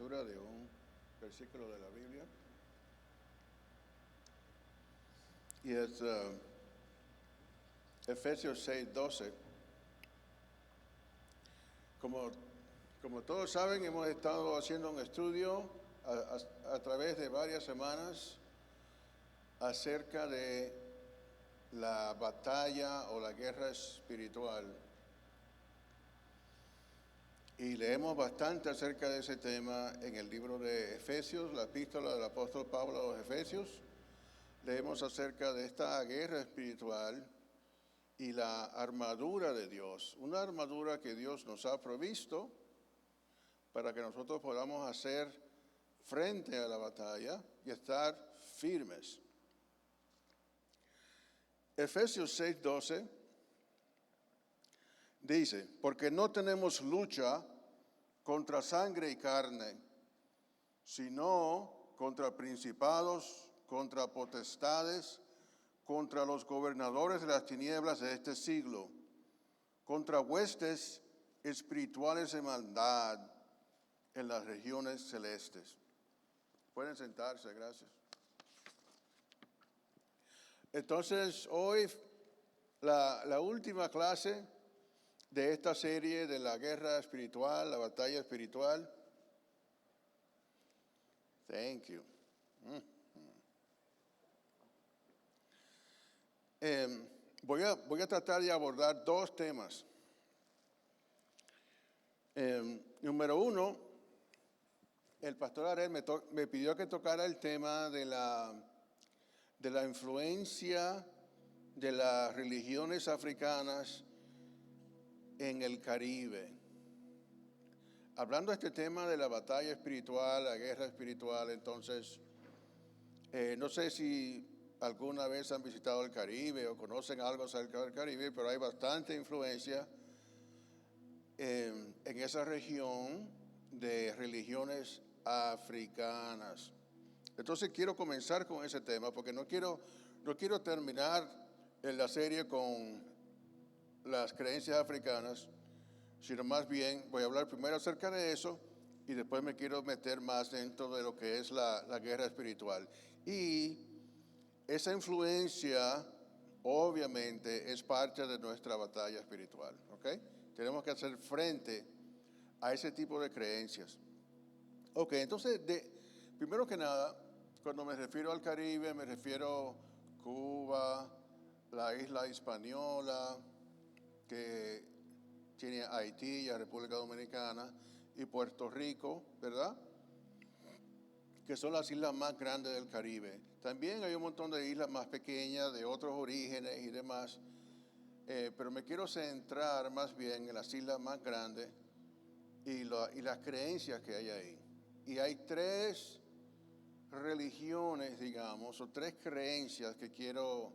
lectura de un versículo de la Biblia. Y es Efesios 6:12. Como todos saben, hemos estado haciendo un estudio a través de varias semanas acerca de la batalla o la guerra espiritual. Y leemos bastante acerca de ese tema en el libro de Efesios, la epístola del apóstol Pablo a los Efesios. Leemos acerca de esta guerra espiritual y la armadura de Dios. Una armadura que Dios nos ha provisto para que nosotros podamos hacer frente a la batalla y estar firmes. Efesios 6:12 dice, porque no tenemos lucha contra sangre y carne, sino contra principados, contra potestades, contra los gobernadores de las tinieblas de este siglo, contra huestes espirituales de maldad en las regiones celestes. Pueden sentarse, gracias. Entonces, hoy la última clase de esta serie de la guerra espiritual, la batalla espiritual. Thank you. Voy a tratar de abordar dos temas. Número uno, el pastor Arel me pidió que tocara el tema de la influencia de las religiones africanas en el Caribe. Hablando de este tema de la batalla espiritual, la guerra espiritual, entonces, no sé si alguna vez han visitado el Caribe o conocen algo acerca del Caribe, pero hay bastante influencia en esa región de religiones africanas. Entonces quiero comenzar con ese tema porque no quiero terminar en la serie con las creencias africanas, sino más bien voy a hablar primero acerca de eso y después me quiero meter más dentro de lo que es la guerra espiritual. Y esa influencia obviamente es parte de nuestra batalla espiritual, ¿ok? Tenemos que hacer frente a ese tipo de creencias. Ok, entonces, primero que nada, cuando me refiero al Caribe, me refiero a Cuba, la isla Hispaniola, que tiene Haití y la República Dominicana, y Puerto Rico, ¿verdad? Que son las islas más grandes del Caribe. También hay un montón de islas más pequeñas, de otros orígenes y demás, pero me quiero centrar más bien en las islas más grandes y las creencias que hay ahí. Y hay tres religiones, digamos, o tres creencias que quiero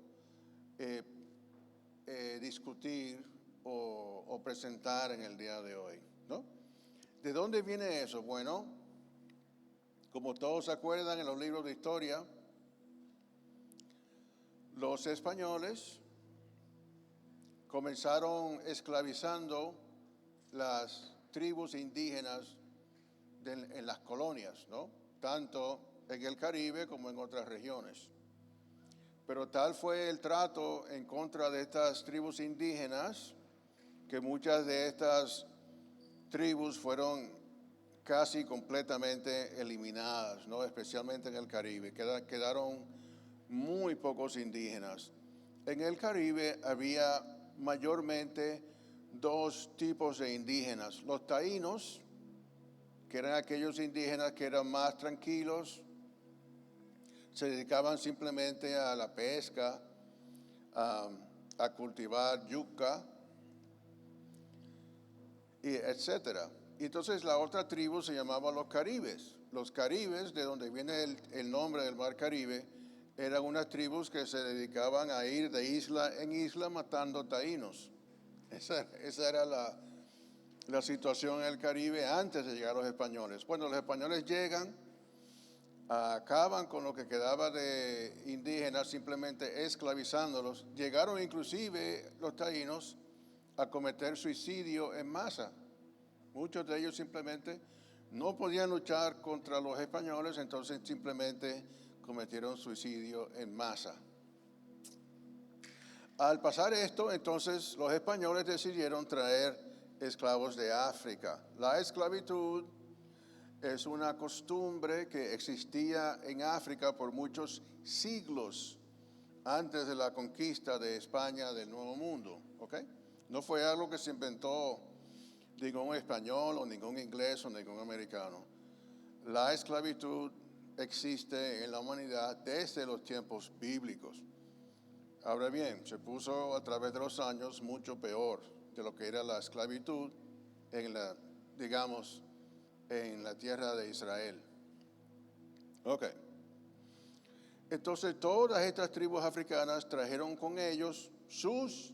discutir o presentar en el día de hoy, ¿no? ¿De dónde viene eso? Bueno, como todos se acuerdan en los libros de historia, los españoles comenzaron esclavizando las tribus indígenas en las colonias, ¿no? Tanto en el Caribe como en otras regiones. Pero tal fue el trato en contra de estas tribus indígenas que muchas de estas tribus fueron casi completamente eliminadas, ¿no? Especialmente en el Caribe. Quedaron muy pocos indígenas. En el Caribe había mayormente dos tipos de indígenas. Los taínos, que eran aquellos indígenas que eran más tranquilos, se dedicaban simplemente a la pesca, a cultivar yuca, y etcétera. Y entonces la otra tribu se llamaba los caribes. Los caribes, de donde viene el nombre del mar Caribe, eran unas tribus que se dedicaban a ir de isla en isla matando taínos. Esa era la situación en el Caribe antes de llegar los españoles. Bueno, los españoles llegan, acaban con lo que quedaba de indígenas, simplemente esclavizándolos. Llegaron inclusive los taínos a cometer suicidio en masa. Muchos de ellos simplemente no podían luchar contra los españoles, entonces simplemente cometieron suicidio en masa. Al pasar esto, entonces los españoles decidieron traer esclavos de África. La esclavitud es una costumbre que existía en África por muchos siglos antes de la conquista de España del Nuevo Mundo, ¿ok? No fue algo que se inventó ningún español o ningún inglés o ningún americano. La esclavitud existe en la humanidad desde los tiempos bíblicos. Ahora bien, se puso a través de los años mucho peor de lo que era la esclavitud en la, digamos, en la tierra de Israel. Ok. Entonces todas estas tribus africanas trajeron con ellos sus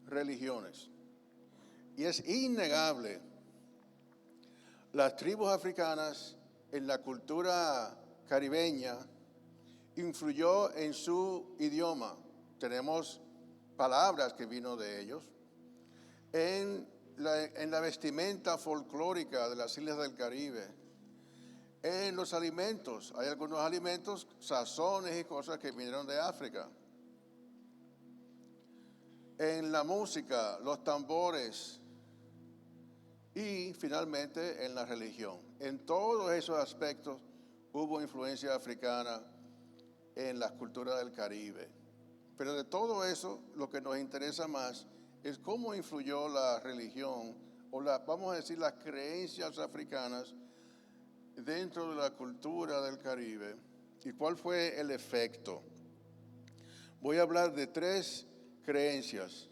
religiones. Y es innegable, las tribus africanas en la cultura caribeña influyó en su idioma. Tenemos palabras que vino de ellos. En la vestimenta folclórica de las islas del Caribe. En los alimentos, hay algunos alimentos, sazones y cosas que vinieron de África. En la música, los tambores y finalmente en la religión. En todos esos aspectos hubo influencia africana en las culturas del Caribe. Pero de todo eso, lo que nos interesa más es cómo influyó la religión, o vamos a decir, las creencias africanas dentro de la cultura del Caribe y cuál fue el efecto. Voy a hablar de 3 creencias: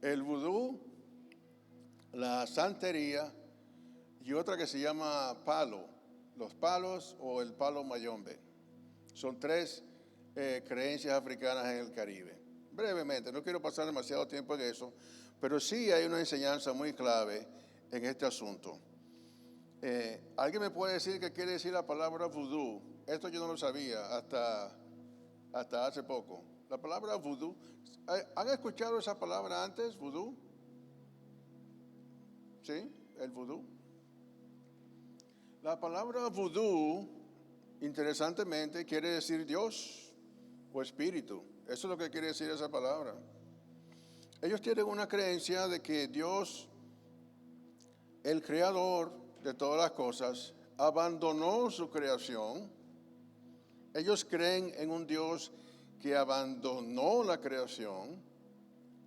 el vudú, la santería y otra que se llama palo, los palos o el palo mayombe. Son 3 creencias africanas en el Caribe. Brevemente, no quiero pasar demasiado tiempo en eso, pero sí hay una enseñanza muy clave en este asunto. ¿Alguien me puede decir qué quiere decir la palabra vudú? Esto yo no lo sabía hasta hace poco. La palabra vudú, ¿han escuchado esa palabra antes, vudú? ¿Sí? El vudú. La palabra vudú, interesantemente, quiere decir Dios o espíritu. Eso es lo que quiere decir esa palabra. Ellos tienen una creencia de que Dios, el creador de todas las cosas, abandonó su creación. Ellos creen en un Dios que abandonó la creación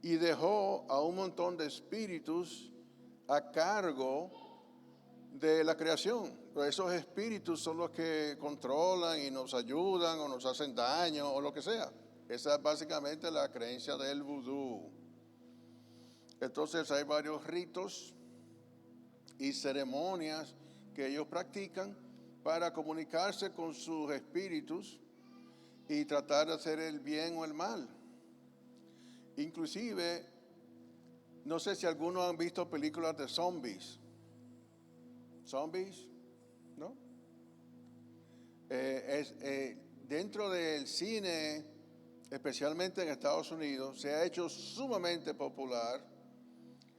y dejó a un montón de espíritus a cargo de la creación. Pero esos espíritus son los que controlan y nos ayudan o nos hacen daño o lo que sea. Esa es básicamente la creencia del vudú. Entonces hay varios ritos y ceremonias que ellos practican para comunicarse con sus espíritus y tratar de hacer el bien o el mal. Inclusive, no sé si algunos han visto películas de zombies. ¿Zombies? ¿No? Dentro del cine, especialmente en Estados Unidos, se ha hecho sumamente popular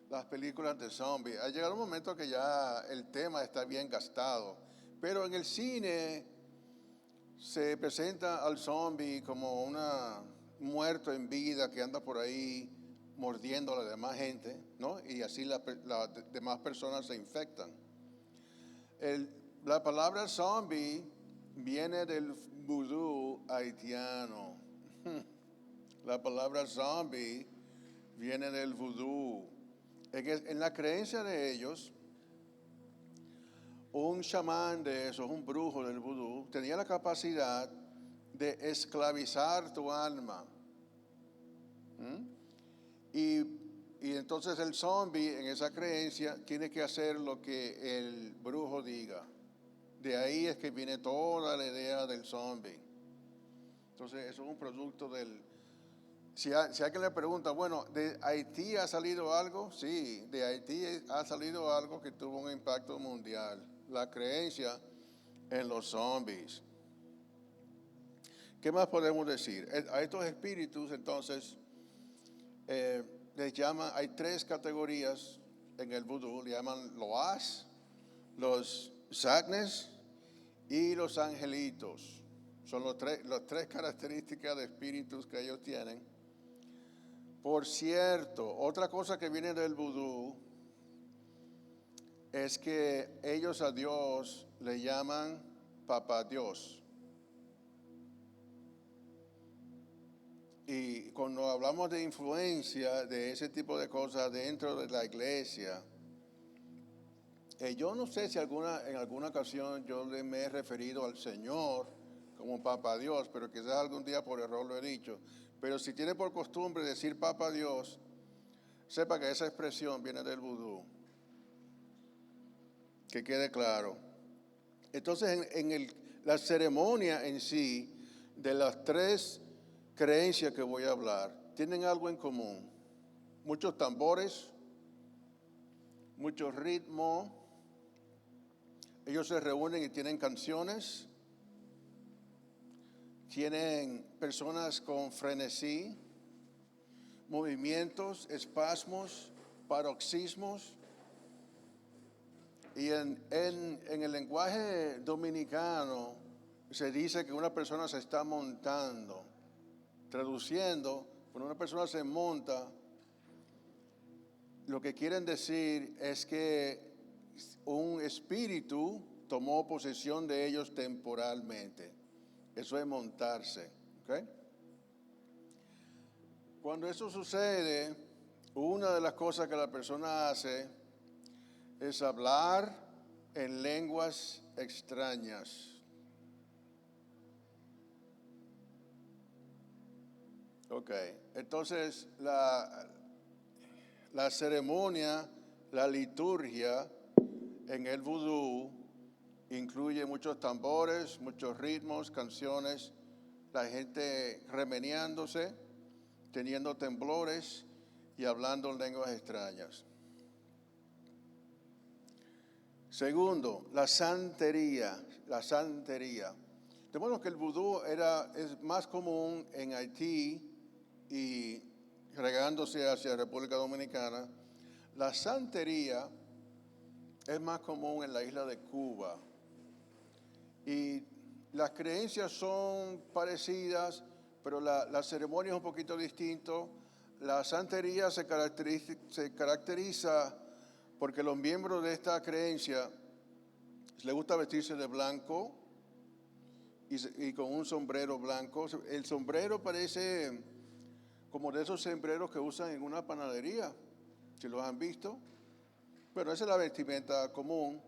las películas de zombies. Ha llegado un momento que ya el tema está bien gastado, pero en el cine se presenta al zombie como un muerto en vida que anda por ahí mordiendo a la demás gente, ¿no? Y así las demás personas se infectan. La palabra zombie viene del vudú haitiano. La palabra zombie viene del vudú. En la creencia de ellos, un chamán de esos, un brujo del vudú, tenía la capacidad de esclavizar tu alma. Y entonces el zombie en esa creencia tiene que hacer lo que el brujo diga. De ahí es que viene toda la idea del zombie. Entonces eso es un producto del... Si alguien le pregunta, bueno, ¿de Haití ha salido algo? Sí, de Haití ha salido algo que tuvo un impacto mundial. La creencia en los zombies. ¿Qué más podemos decir? A estos espíritus, entonces, les llaman, hay 3 categorías en el vudú, le llaman loas, los Sagnes y los angelitos. Son las tres características de espíritus que ellos tienen. Por cierto, otra cosa que viene del vudú es que ellos a Dios le llaman Papá Dios. Y cuando hablamos de influencia de ese tipo de cosas dentro de la iglesia, yo no sé si en alguna ocasión yo me he referido al Señor como Papá Dios, pero quizás algún día por error lo he dicho. Pero si tiene por costumbre decir Papá Dios, sepa que esa expresión viene del vudú. Que quede claro. Entonces, la ceremonia en sí, de las tres creencias que voy a hablar, tienen algo en común. Muchos tambores, mucho ritmo. Ellos se reúnen y tienen canciones. Tienen personas con frenesí, movimientos, espasmos, paroxismos. Y en el lenguaje dominicano se dice que una persona se está montando. Traduciendo, cuando una persona se monta, lo que quieren decir es que un espíritu tomó posesión de ellos temporalmente. Eso es montarse. ¿Okay? Cuando eso sucede, una de las cosas que la persona hace es hablar en lenguas extrañas. Ok, entonces la ceremonia, la liturgia en el vudú incluye muchos tambores, muchos ritmos, canciones, la gente remeneándose, teniendo temblores y hablando en lenguas extrañas. Segundo, la santería. De modo que el vudú es más común en Haití y regándose hacia República Dominicana. La santería es más común en la isla de Cuba. Y las creencias son parecidas, pero la ceremonia es un poquito distinto. La santería se caracteriza porque los miembros de esta creencia les gusta vestirse de blanco y con un sombrero blanco. El sombrero parece como de esos sombreros que usan en una panadería, si los han visto. Pero esa es la vestimenta común.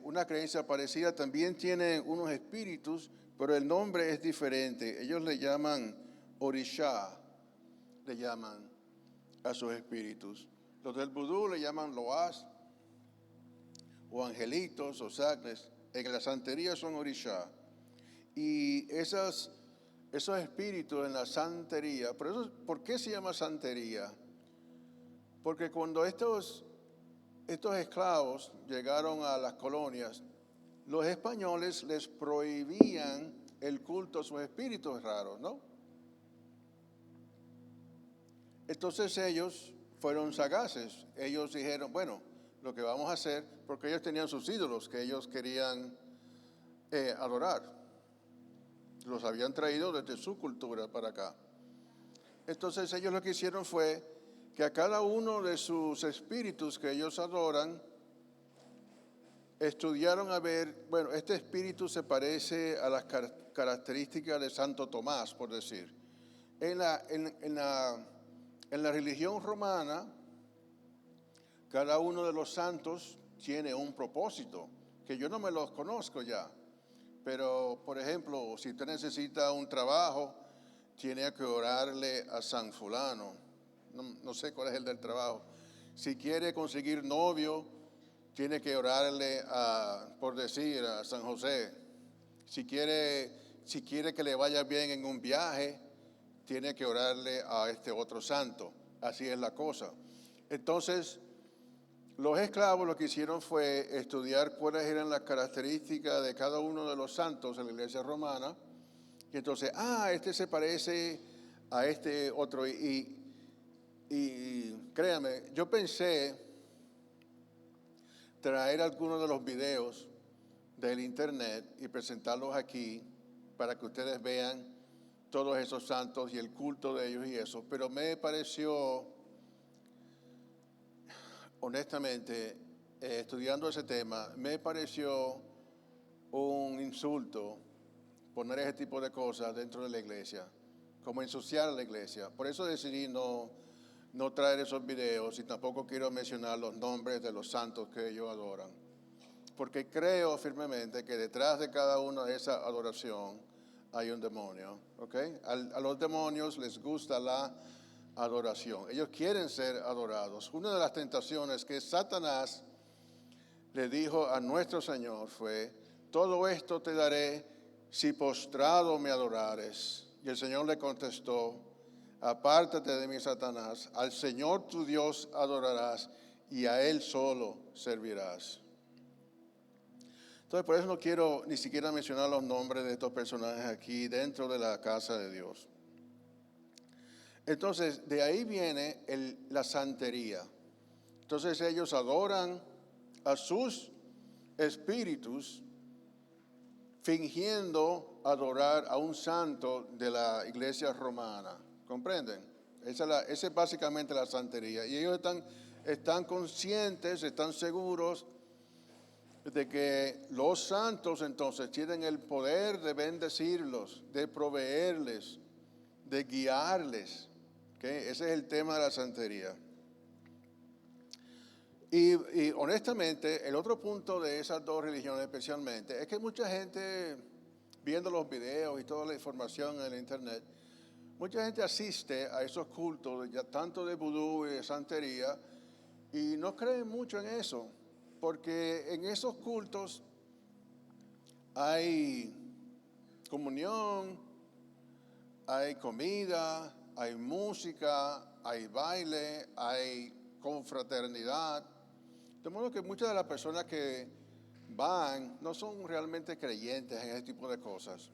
Una creencia parecida también tiene unos espíritus, pero el nombre es diferente. Ellos le llaman Orisha, le llaman a sus espíritus. Los del vudú le llaman loas, o angelitos, o sagnes. En la santería son Orisha. Y esos espíritus en la santería, ¿por qué se llama santería? Porque cuando estos esclavos llegaron a las colonias, los españoles les prohibían el culto a sus espíritus raros, ¿no? Entonces ellos fueron sagaces. Ellos dijeron, bueno, lo que vamos a hacer, porque ellos tenían sus ídolos que ellos querían adorar. Los habían traído desde su cultura para acá. Entonces ellos lo que hicieron fue que a cada uno de sus espíritus que ellos adoran, estudiaron a ver, bueno, este espíritu se parece a las características de Santo Tomás, por decir. En la religión romana, cada uno de los santos tiene un propósito, que yo no me los conozco ya. Pero, por ejemplo, si usted necesita un trabajo, tiene que orarle a San Fulano. No sé cuál es el del trabajo. Si quiere conseguir novio, tiene que orarle por decir, a San José. Si quiere que le vaya bien en un viaje, tiene que orarle a este otro santo. Así es la cosa. Entonces, los esclavos lo que hicieron fue estudiar cuáles eran las características de cada uno de los santos en la iglesia romana. Y entonces, este se parece a este otro. Y créame, yo pensé, traer algunos de los videos del internet y presentarlos aquí para que ustedes vean todos esos santos y el culto de ellos y eso. Pero me pareció, honestamente, estudiando ese tema, me pareció un insulto poner ese tipo de cosas dentro de la iglesia, como ensuciar a la iglesia. Por eso decidí no traer esos videos y tampoco quiero mencionar los nombres de los santos que ellos adoran. Porque creo firmemente que detrás de cada una de esa adoración hay un demonio, ¿ok? A los demonios les gusta la adoración. Ellos quieren ser adorados. Una de las tentaciones que Satanás le dijo a nuestro Señor fue: todo esto te daré si postrado me adorares. Y el Señor le contestó: apártate de mí, Satanás, al Señor tu Dios adorarás y a Él solo servirás. Entonces, por eso no quiero ni siquiera mencionar los nombres de estos personajes aquí dentro de la casa de Dios. Entonces, de ahí viene la santería. Entonces, ellos adoran a sus espíritus fingiendo adorar a un santo de la iglesia romana. ¿Comprenden? Esa es básicamente la santería. Y ellos están conscientes, están seguros de que los santos entonces tienen el poder de bendecirlos, de proveerles, de guiarles. ¿Okay? Ese es el tema de la santería. Y honestamente, el otro punto de esas dos religiones especialmente es que mucha gente, viendo los videos y toda la información en el internet, mucha gente asiste a esos cultos, ya tanto de vudú y de santería, y no creen mucho en eso, porque en esos cultos hay comunión, hay comida, hay música, hay baile, hay confraternidad. De modo que muchas de las personas que van no son realmente creyentes en ese tipo de cosas,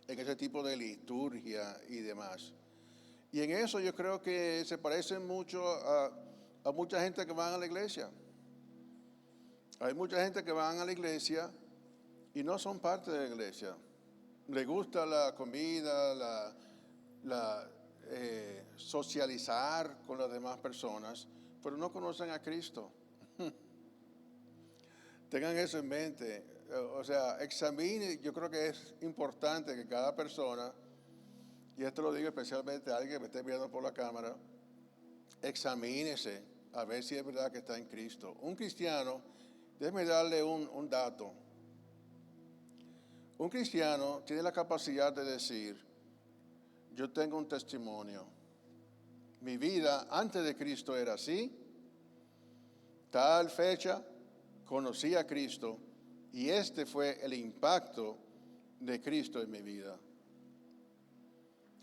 en ese tipo de liturgia y demás. Y en eso yo creo que se parecen mucho a mucha gente que van a la iglesia. Hay mucha gente que van a la iglesia y no son parte de la iglesia. Les gusta la comida, socializar con las demás personas, pero no conocen a Cristo. Tengan eso en mente. O sea, examine. Yo creo que es importante que cada persona, y esto lo digo especialmente a alguien que me esté viendo por la cámara, examínese a ver si es verdad que está en Cristo. Un cristiano, déjeme darle un dato. Un cristiano tiene la capacidad de decir: yo tengo un testimonio. Mi vida antes de Cristo era así, tal fecha, conocí a Cristo y este fue el impacto de Cristo en mi vida.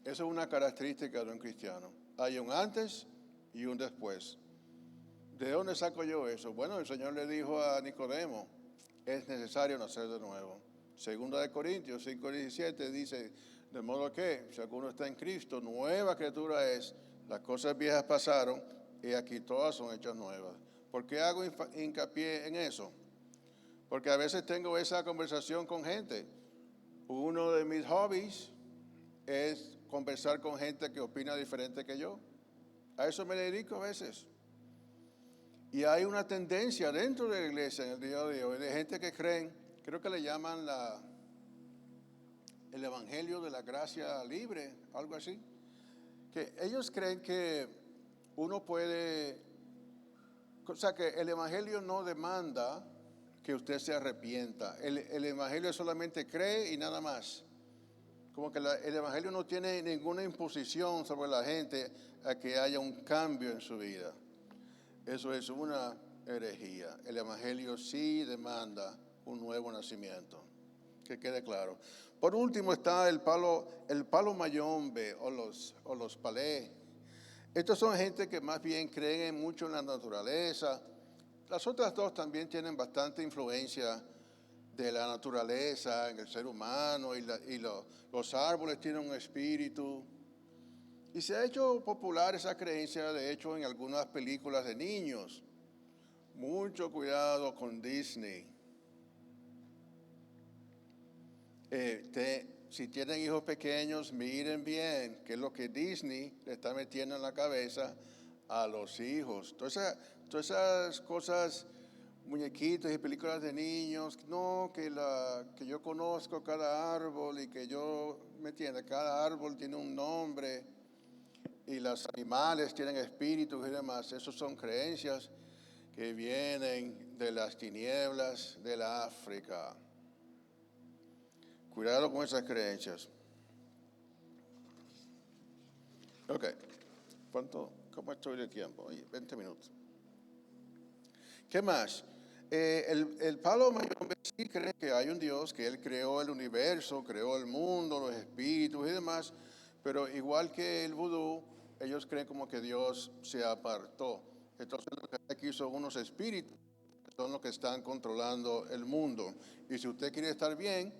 Eso es una característica de un cristiano. Hay un antes y un después. ¿De dónde saco yo eso? Bueno, el Señor le dijo a Nicodemo: es necesario nacer de nuevo. Segunda de Corintios 5:17 dice: de modo que, si alguno está en Cristo, nueva criatura es, las cosas viejas pasaron y aquí todas son hechas nuevas. ¿Por qué hago hincapié en eso? Porque a veces tengo esa conversación con gente. Uno de mis hobbies es conversar con gente que opina diferente que yo. A eso me dedico a veces. Y hay una tendencia dentro de la iglesia en el día de hoy de gente que creen, creo que le llaman el evangelio de la gracia libre, algo así, que ellos creen que uno puede, o sea, que el evangelio no demanda que usted se arrepienta. El evangelio solamente cree y nada más. Como que el evangelio no tiene ninguna imposición sobre la gente a que haya un cambio en su vida. Eso es una herejía. El evangelio sí demanda un nuevo nacimiento. Que quede claro. Por último está el palo mayombe o los palés. Estos son gente que más bien creen mucho en la naturaleza. Las otras dos también tienen bastante influencia de la naturaleza en el ser humano y los árboles tienen un espíritu. Y se ha hecho popular esa creencia, de hecho, en algunas películas de niños. mucho cuidado con Disney. Si tienen hijos pequeños, miren bien qué es lo que Disney le está metiendo en la cabeza a los hijos. Todas esas cosas, muñequitos y películas de niños, no, que yo conozco cada árbol y que yo, ¿me entiende? Cada árbol tiene un nombre y los animales tienen espíritus y demás. Esas son creencias que vienen de las tinieblas de la África. Cuidado con esas creencias. Ok. ¿Cómo estoy de tiempo? Oye, 20 minutos. ¿Qué más? El Palo Mayombe sí cree que hay un Dios, que Él creó el universo, creó el mundo, los espíritus y demás, pero igual que el vudú, ellos creen como que Dios se apartó. Entonces lo que aquí son unos espíritus, que son los que están controlando el mundo. Y si usted quiere estar bien,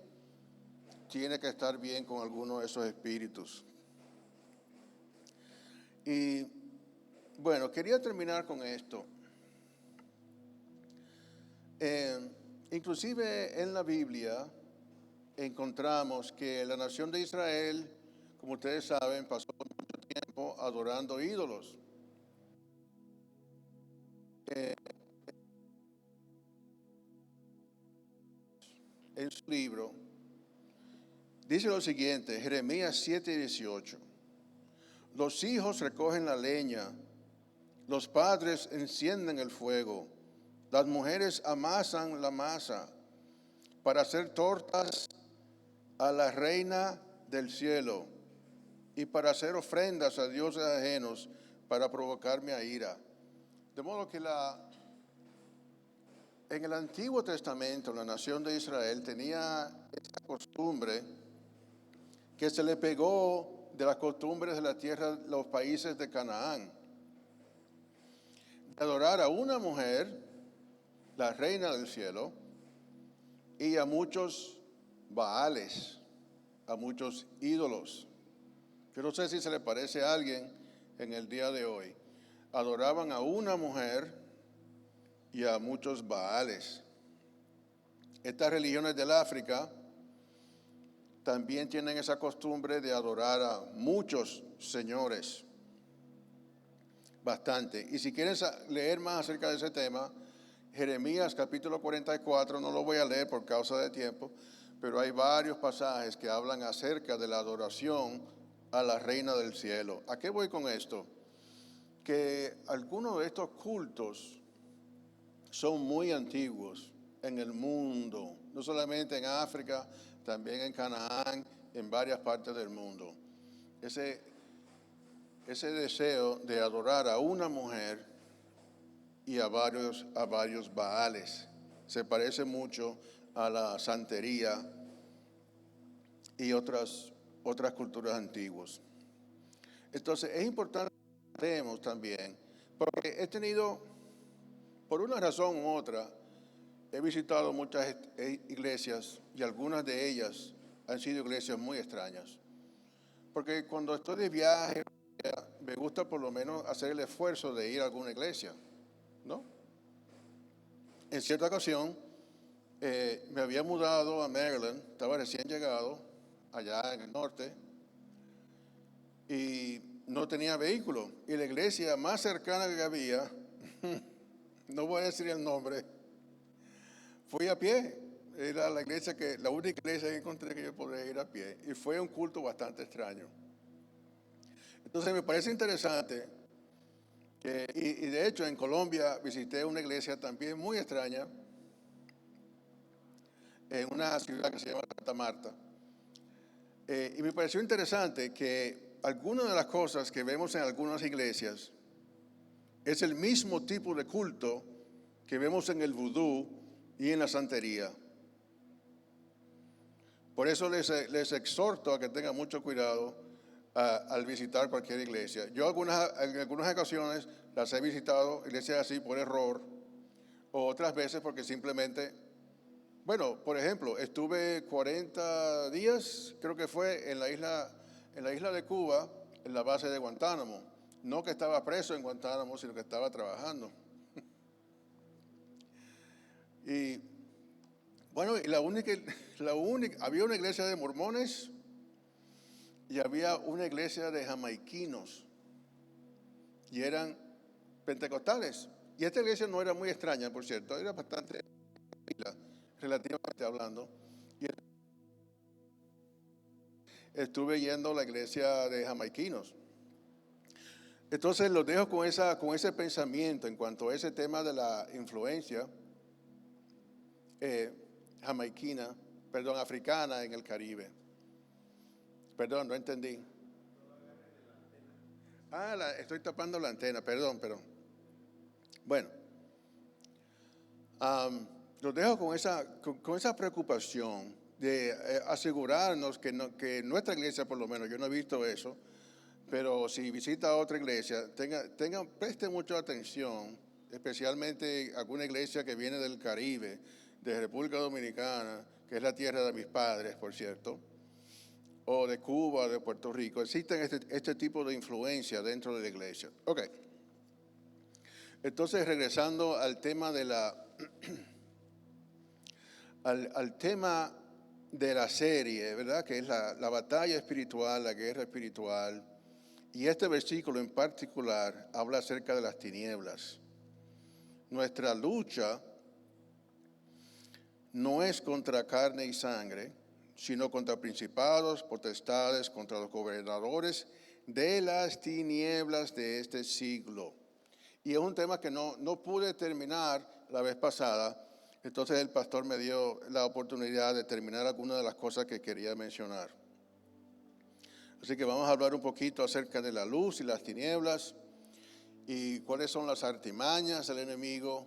tiene que estar bien con alguno de esos espíritus. Y bueno, quería terminar con esto. Inclusive en la Biblia encontramos que la nación de Israel, como ustedes saben, pasó mucho tiempo adorando ídolos. En su libro dice lo siguiente, Jeremías 7:18. Los hijos recogen la leña, los padres encienden el fuego, las mujeres amasan la masa para hacer tortas a la reina del cielo y para hacer ofrendas a dioses ajenos para provocarme a ira. De modo que en el Antiguo Testamento la nación de Israel tenía esta costumbre que se le pegó de las costumbres de la tierra, los países de Canaán, de adorar a una mujer, la reina del cielo, y a muchos baales, a muchos ídolos. Yo no sé si se le parece a alguien en el día de hoy. Adoraban a una mujer y a muchos baales. Estas religiones del África también tienen esa costumbre de adorar a muchos señores. Bastante. Y si quieren leer más acerca de ese tema, Jeremías capítulo 44, no lo voy a leer por causa de tiempo, pero hay varios pasajes que hablan acerca de la adoración a la reina del cielo. ¿A qué voy con esto? Que algunos de estos cultos son muy antiguos en el mundo, no solamente en África, también en Canaán, en varias partes del mundo. Ese deseo de adorar a una mujer y a varios baales se parece mucho a la santería y otras culturas antiguas. Entonces es importante que veamos también, porque he tenido, por una razón u otra, he visitado muchas iglesias y algunas de ellas han sido iglesias muy extrañas. Porque cuando estoy de viaje, me gusta por lo menos hacer el esfuerzo de ir a alguna iglesia, ¿no? En cierta ocasión, me había mudado a Maryland, estaba recién llegado, allá en el norte, y no tenía vehículo. Y la iglesia más cercana que había, no voy a decir el nombre, fui a pie. Era la única iglesia que encontré que yo podía ir a pie. Y fue un culto bastante extraño. Entonces me parece interesante y de hecho en Colombia visité una iglesia también muy extraña en una ciudad que se llama Santa Marta. Y me pareció interesante que algunas de las cosas que vemos en algunas iglesias es el mismo tipo de culto que vemos en el vudú y en la santería. Por eso les exhorto a que tengan mucho cuidado al visitar cualquier iglesia. Yo en algunas ocasiones las he visitado, iglesias así por error, o otras veces porque simplemente, bueno, por ejemplo, estuve 40 días, creo que fue, en la isla de Cuba, en la base de Guantánamo. No que estaba preso en Guantánamo, sino que estaba trabajando. Y bueno, y había una iglesia de mormones y había una iglesia de jamaiquinos. Y eran pentecostales. Y esta iglesia no era muy extraña, por cierto, era bastante tranquila, relativamente hablando. Y estuve yendo a la iglesia de jamaiquinos. Entonces los dejo con ese pensamiento en cuanto a ese tema de la influencia africana en el Caribe. Perdón, no entendí. Estoy tapando la antena, perdón. Bueno, los dejo con esa preocupación de asegurarnos que nuestra iglesia, por lo menos, yo no he visto eso, pero si visita otra iglesia, preste mucha atención, especialmente alguna iglesia que viene del Caribe, de República Dominicana, que es la tierra de mis padres, por cierto, o de Cuba, de Puerto Rico. Existen este tipo de influencia dentro de la iglesia. Ok. Entonces, regresando al tema de al tema de la serie, ¿verdad? Que es la batalla espiritual, la guerra espiritual. Y este versículo en particular habla acerca de las tinieblas. Nuestra lucha no es contra carne y sangre, sino contra principados, potestades, contra los gobernadores de las tinieblas de este siglo. Y es un tema que no pude terminar la vez pasada, entonces el pastor me dio la oportunidad de terminar algunas de las cosas que quería mencionar. Así que vamos a hablar un poquito acerca de la luz y las tinieblas y cuáles son las artimañas del enemigo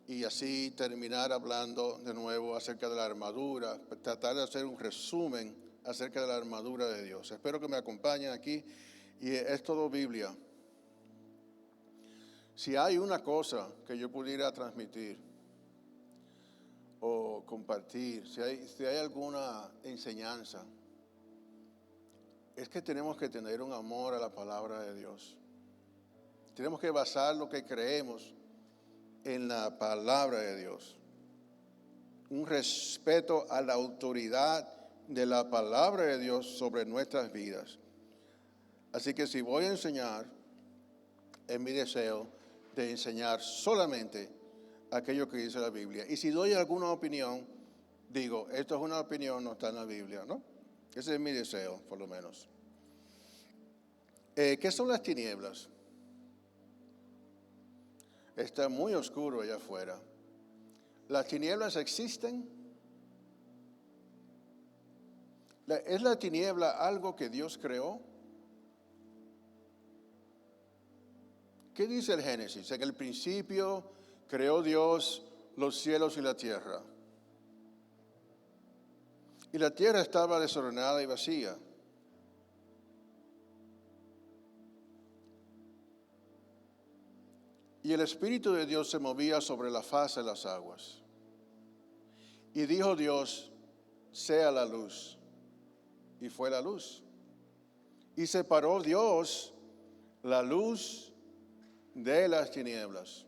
y así terminar hablando de nuevo acerca de la armadura, tratar de hacer un resumen acerca de la armadura de Dios. Espero que me acompañen aquí y es todo Biblia. Si hay una cosa que yo pudiera transmitir o compartir, si hay alguna enseñanza, es que tenemos que tener un amor a la palabra de Dios. Tenemos que basar lo que creemos en la palabra de Dios. Un respeto a la autoridad de la palabra de Dios sobre nuestras vidas. Así que si voy a enseñar, es mi deseo de enseñar solamente aquello que dice la Biblia. Y si doy alguna opinión, digo, esto es una opinión, no está en la Biblia, ¿no? Ese es mi deseo, por lo menos. ¿Qué son las tinieblas? Está muy oscuro allá afuera. ¿Las tinieblas existen? ¿Es la tiniebla algo que Dios creó? ¿Qué dice el Génesis? En el principio creó Dios los cielos y la tierra. Y la tierra estaba desordenada y vacía. Y el Espíritu de Dios se movía sobre la faz de las aguas. Y dijo Dios, sea la luz. Y fue la luz. Y separó Dios la luz de las tinieblas.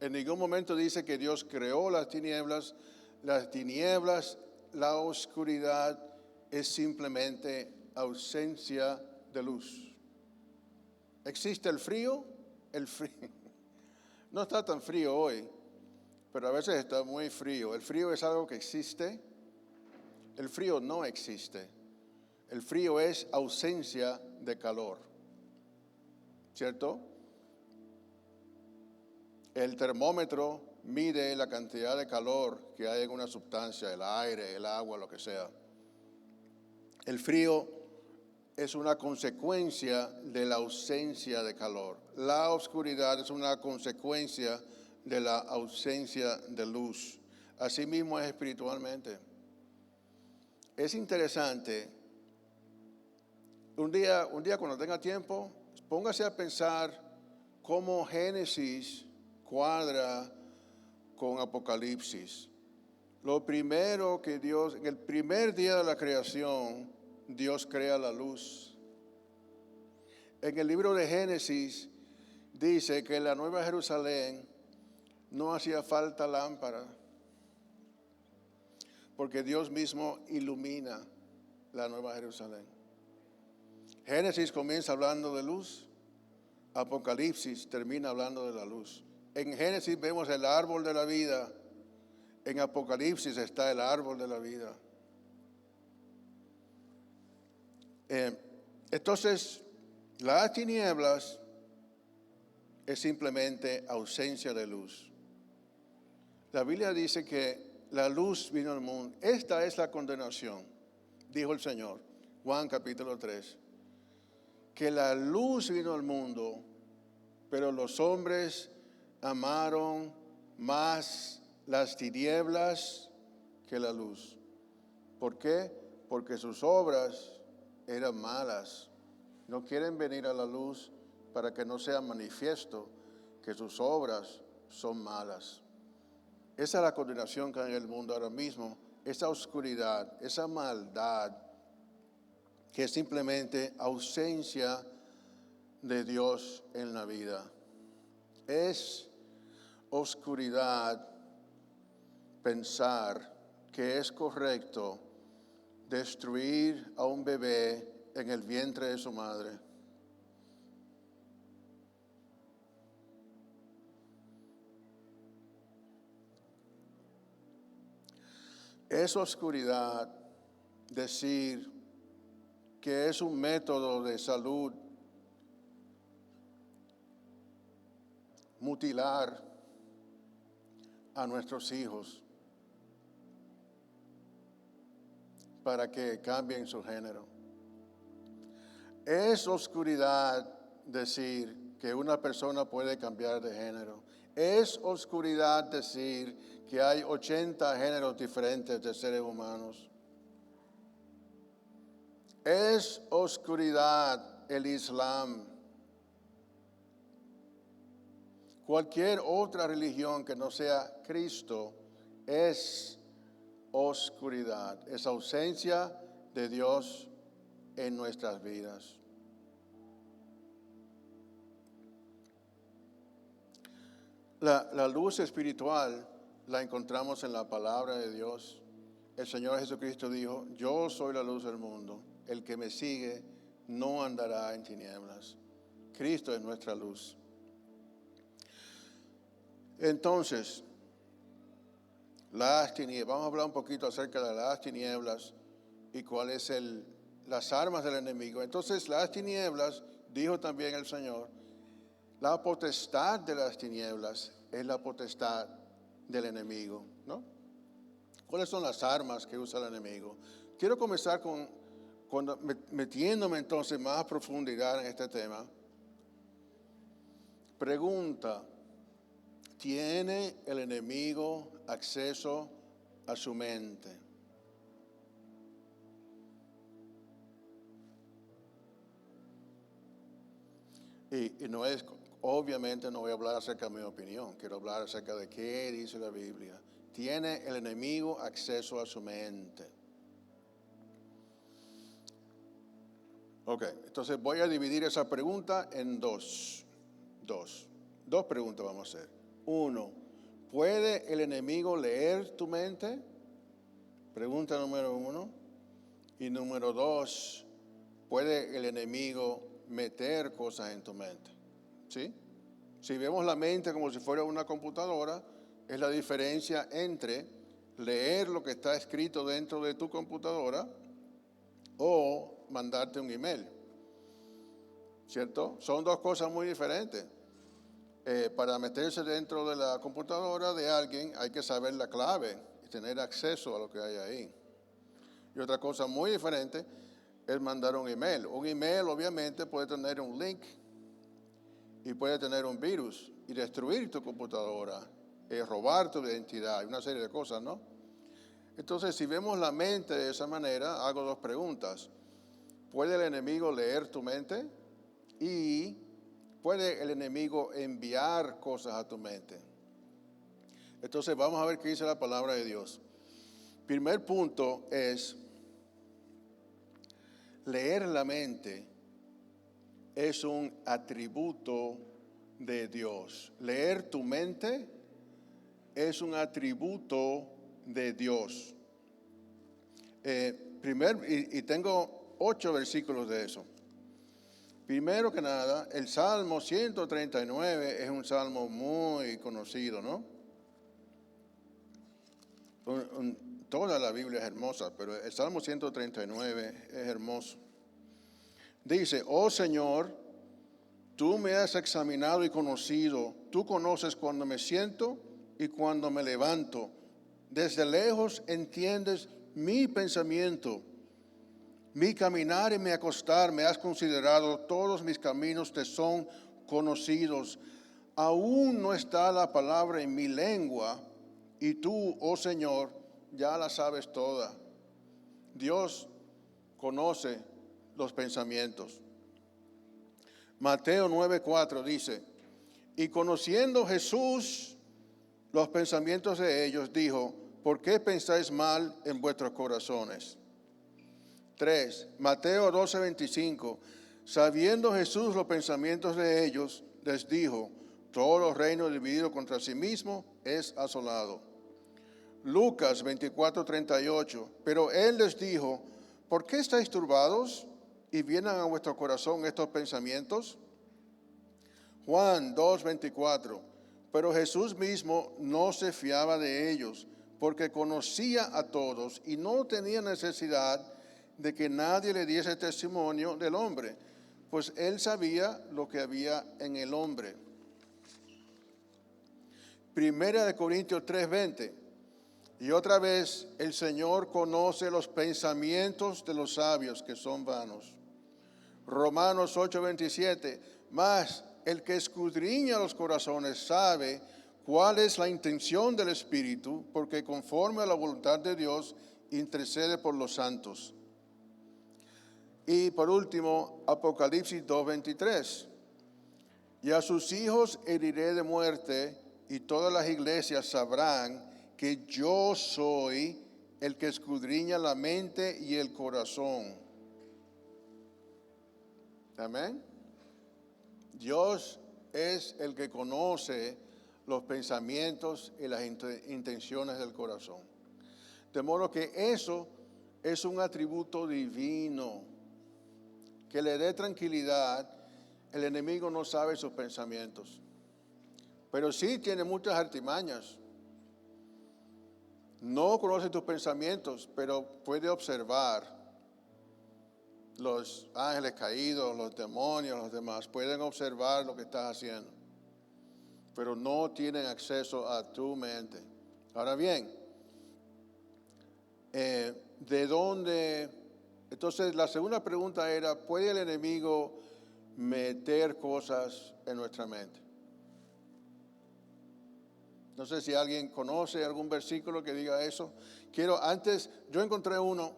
En ningún momento dice que Dios creó las tinieblas, la oscuridad es simplemente ausencia de luz. ¿Existe el frío? El frío. No está tan frío hoy, pero a veces está muy frío. El frío es algo que existe. El frío no existe. El frío es ausencia de calor. ¿Cierto? El termómetro mide la cantidad de calor que hay en una sustancia, el aire, el agua, lo que sea. El frío es una consecuencia de la ausencia de calor. La oscuridad es una consecuencia de la ausencia de luz. Asimismo es espiritualmente. Es interesante. Un día cuando tenga tiempo, póngase a pensar cómo Génesis cuadra con Apocalipsis. Lo primero que Dios, en el primer día de la creación, Dios crea la luz. En el libro de Génesis dice que en la Nueva Jerusalén no hacía falta lámpara. porque Dios mismo ilumina la Nueva Jerusalén. Génesis comienza hablando de luz, Apocalipsis termina hablando de la luz. En Génesis vemos el árbol de la vida, en Apocalipsis está el árbol de la vida. Entonces, las tinieblas es simplemente ausencia de luz. La Biblia dice que la luz vino al mundo. Esta es la condenación, dijo el Señor, Juan capítulo 3, que la luz vino al mundo, pero los hombres amaron más las tinieblas que la luz. ¿Por qué? Porque sus obras eran malas. No quieren venir a la luz para que no sea manifiesto que sus obras son malas. Esa es la condenación que hay en el mundo ahora mismo, esa oscuridad, esa maldad, que es simplemente ausencia de Dios en la vida. Es oscuridad pensar que es correcto destruir a un bebé en el vientre de su madre. Es oscuridad decir que es un método de salud mutilar a nuestros hijos para que cambien su género. Es oscuridad decir que una persona puede cambiar de género. Es oscuridad decir que hay 80 géneros diferentes de seres humanos. Es oscuridad el Islam. Cualquier otra religión que no sea Cristo es oscuridad, es ausencia de Dios en nuestras vidas. La luz espiritual la encontramos en la palabra de Dios. El Señor Jesucristo dijo, yo soy la luz del mundo, el que me sigue no andará en tinieblas. Cristo es nuestra luz. Entonces, las tinieblas, vamos a hablar un poquito acerca de las tinieblas y cuáles son las armas del enemigo. Entonces, las tinieblas, dijo también el Señor, la potestad de las tinieblas es la potestad del enemigo, ¿no? ¿Cuáles son las armas que usa el enemigo? Quiero comenzar metiéndome entonces más a profundidad en este tema. Pregunta, ¿tiene el enemigo acceso a su mente? Y no es, obviamente no voy a hablar acerca de mi opinión, quiero hablar acerca de qué dice la Biblia. ¿Tiene el enemigo acceso a su mente? Ok, entonces voy a dividir esa pregunta en dos preguntas vamos a hacer. Uno, ¿puede el enemigo leer tu mente? Pregunta número 1. Y número 2, ¿puede el enemigo meter cosas en tu mente? ¿Sí? Si vemos la mente como si fuera una computadora, es la diferencia entre leer lo que está escrito dentro de tu computadora o mandarte un email. ¿Cierto? Son dos cosas muy diferentes. Para meterse dentro de la computadora de alguien hay que saber la clave y tener acceso a lo que hay ahí. Y otra cosa muy diferente es mandar un email. Un email obviamente puede tener un link y puede tener un virus y destruir tu computadora, robar tu identidad y una serie de cosas, ¿no? Entonces, si vemos la mente de esa manera, hago dos preguntas. ¿Puede el enemigo leer tu mente? Y ¿puede el enemigo enviar cosas a tu mente? Entonces vamos a ver qué dice la palabra de Dios. Primer punto es, leer la mente es un atributo de Dios. Leer tu mente es un atributo de Dios. Y tengo 8 versículos de eso. Primero que nada, el Salmo 139 es un salmo muy conocido, ¿no? Toda la Biblia es hermosa, pero el Salmo 139 es hermoso. Dice, oh Señor, tú me has examinado y conocido, tú conoces cuando me siento y cuando me levanto. Desde lejos entiendes mi pensamiento, mi caminar y mi acostar, me has considerado, todos mis caminos te son conocidos. Aún no está la palabra en mi lengua, y tú, oh Señor, ya la sabes toda. Dios conoce los pensamientos. Mateo 9:4 dice, y conociendo Jesús los pensamientos de ellos, dijo, ¿por qué pensáis mal en vuestros corazones? 3. Mateo 12:25, sabiendo Jesús los pensamientos de ellos, les dijo, todo los reinos divididos contra sí mismo es asolado. Lucas 24:38, pero él les dijo, ¿por qué estáis turbados y vienen a vuestro corazón estos pensamientos? Juan 2:24, pero Jesús mismo no se fiaba de ellos, porque conocía a todos y no tenía necesidad de que nadie le diese testimonio del hombre, pues él sabía lo que había en el hombre. Primera de Corintios 3:20, y otra vez el Señor conoce los pensamientos de los sabios que son vanos. Romanos 8:27, mas el que escudriña los corazones sabe cuál es la intención del Espíritu, porque conforme a la voluntad de Dios intercede por los santos. Y por último, Apocalipsis 2:23, y a sus hijos heriré de muerte, y todas las iglesias sabrán que yo soy el que escudriña la mente y el corazón. Amén. Dios es el que conoce los pensamientos y las intenciones del corazón. De modo que eso es un atributo divino que le dé tranquilidad. El enemigo no sabe sus pensamientos, pero sí tiene muchas artimañas. No conoce tus pensamientos, pero puede observar. Los ángeles caídos, los demonios, los demás, pueden observar lo que estás haciendo, pero no tienen acceso a tu mente. Ahora bien, ¿de dónde? Entonces, la segunda pregunta era, ¿puede el enemigo meter cosas en nuestra mente? No sé si alguien conoce algún versículo que diga eso. Yo encontré uno,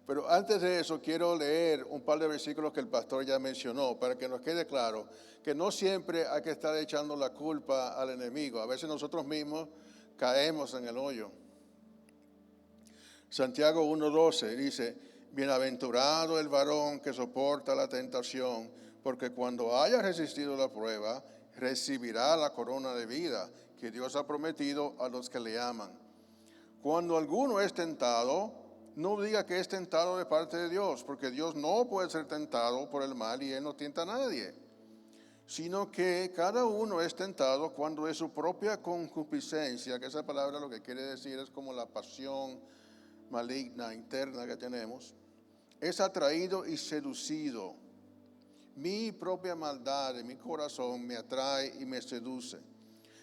pero antes de eso quiero leer un par de versículos que el pastor ya mencionó, para que nos quede claro que no siempre hay que estar echando la culpa al enemigo. A veces nosotros mismos caemos en el hoyo. Santiago 1:12 dice, bienaventurado el varón que soporta la tentación, porque cuando haya resistido la prueba, recibirá la corona de vida que Dios ha prometido a los que le aman. Cuando alguno es tentado, no diga que es tentado de parte de Dios, porque Dios no puede ser tentado por el mal y Él no tienta a nadie, sino que cada uno es tentado cuando es su propia concupiscencia, que esa palabra lo que quiere decir es como la pasión maligna interna que tenemos, es atraído y seducido. Mi propia maldad de mi corazón me atrae y me seduce.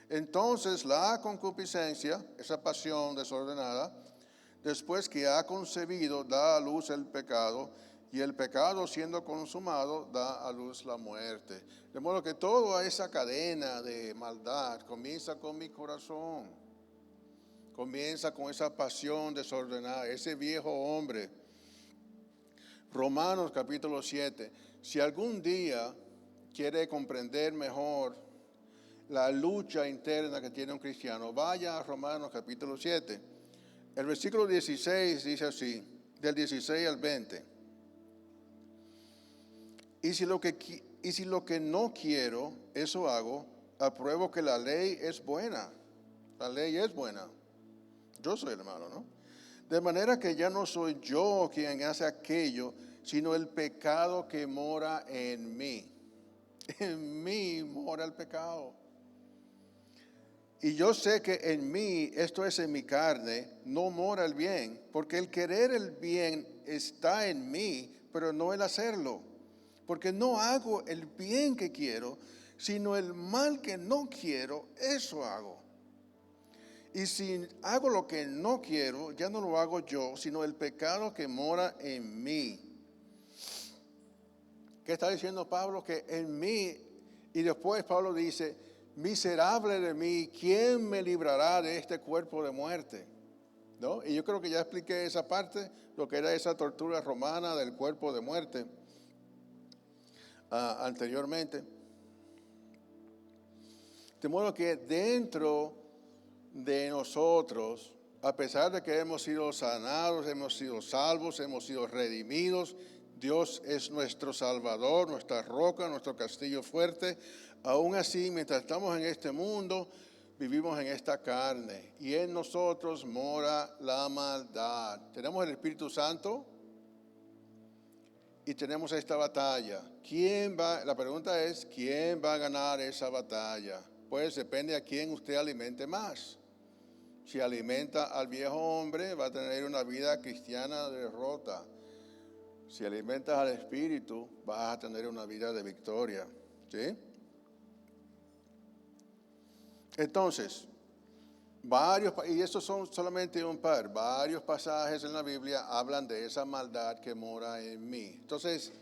Entonces la concupiscencia, esa pasión desordenada, después que ha concebido, da a luz el pecado, y el pecado siendo consumado, da a luz la muerte. De modo que toda esa cadena de maldad comienza con mi corazón, comienza con esa pasión desordenada, ese viejo hombre. Romanos capítulo 7, si algún día quiere comprender mejor la lucha interna que tiene un cristiano, vaya a Romanos capítulo 7. El versículo 16 dice así, del 16 al 20. Y si lo que no quiero, eso hago, apruebo que la ley es buena. La ley es buena. Yo soy el hermano, ¿no? De manera que ya no soy yo quien hace aquello, sino el pecado que mora en mí. En mí mora el pecado. Y yo sé que en mí, esto es en mi carne, no mora el bien, porque el querer el bien está en mí, pero no el hacerlo. Porque no hago el bien que quiero, sino el mal que no quiero, eso hago. Y si hago lo que no quiero, ya no lo hago yo, sino el pecado que mora en mí. ¿Qué está diciendo Pablo? Que en mí, y después Pablo dice, miserable de mí, ¿quién me librará de este cuerpo de muerte? ¿No? Y yo creo que ya expliqué esa parte, lo que era esa tortura romana del cuerpo de muerte anteriormente. De modo que dentro de nosotros, a pesar de que hemos sido sanados, hemos sido salvos, hemos sido redimidos, Dios es nuestro Salvador, nuestra roca, nuestro castillo fuerte. Aún así, mientras estamos en este mundo, vivimos en esta carne y en nosotros mora la maldad. Tenemos el Espíritu Santo y tenemos esta batalla. La pregunta es, ¿quién va a ganar esa batalla? Pues depende a quién usted alimente más. Si alimenta al viejo hombre, va a tener una vida cristiana de derrota. Si alimentas al Espíritu, vas a tener una vida de victoria. ¿Sí? Entonces, y estos son solamente un par, varios pasajes en la Biblia hablan de esa maldad que mora en mí. Entonces,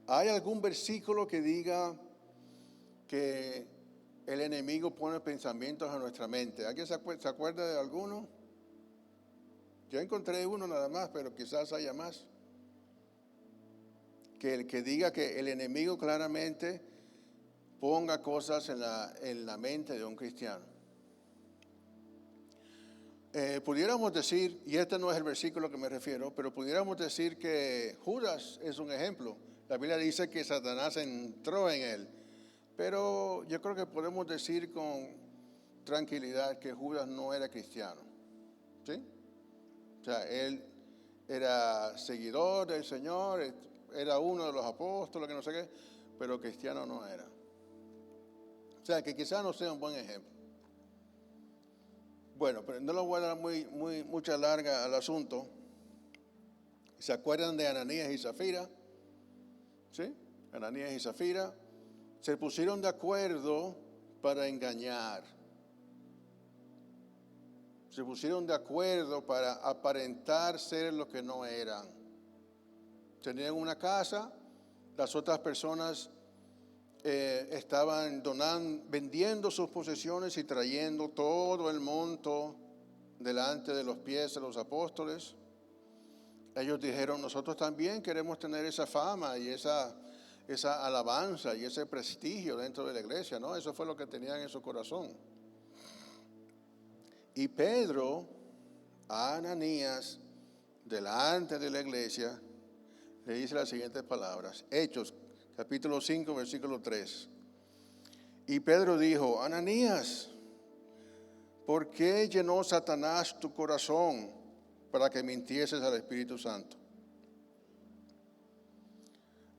¿hay algún versículo que diga que el enemigo pone pensamientos en nuestra mente? ¿Alguien se acuerda de alguno? Yo encontré uno nada más, pero quizás haya más. Que diga que el enemigo claramente ponga cosas en la mente de un cristiano. Pudiéramos decir, y este no es el versículo que me refiero, pero pudiéramos decir que Judas es un ejemplo. La Biblia dice que Satanás entró en él, pero yo creo que podemos decir con tranquilidad que Judas no era cristiano. ¿Sí? O sea, él era seguidor del Señor, era uno de los apóstoles, que no sé qué, pero cristiano no era. O sea, que quizás no sea un buen ejemplo. Bueno, pero no le voy a dar mucha larga al asunto. ¿Se acuerdan de Ananías y Zafira? ¿Sí? Ananías y Zafira se pusieron de acuerdo para engañar. Se pusieron de acuerdo para aparentar ser lo que no eran. Tenían una casa, las otras personas estaban vendiendo sus posesiones y trayendo todo el monto delante de los pies de los apóstoles. Ellos dijeron, nosotros también queremos tener esa fama y esa alabanza y ese prestigio dentro de la iglesia, ¿no? Eso fue lo que tenían en su corazón. Y Pedro, a Ananías, delante de la iglesia, le dice las siguientes palabras. Hechos, capítulo 5, versículo 3. Y Pedro dijo, Ananías, ¿por qué llenó Satanás tu corazón para que mintieses al Espíritu Santo?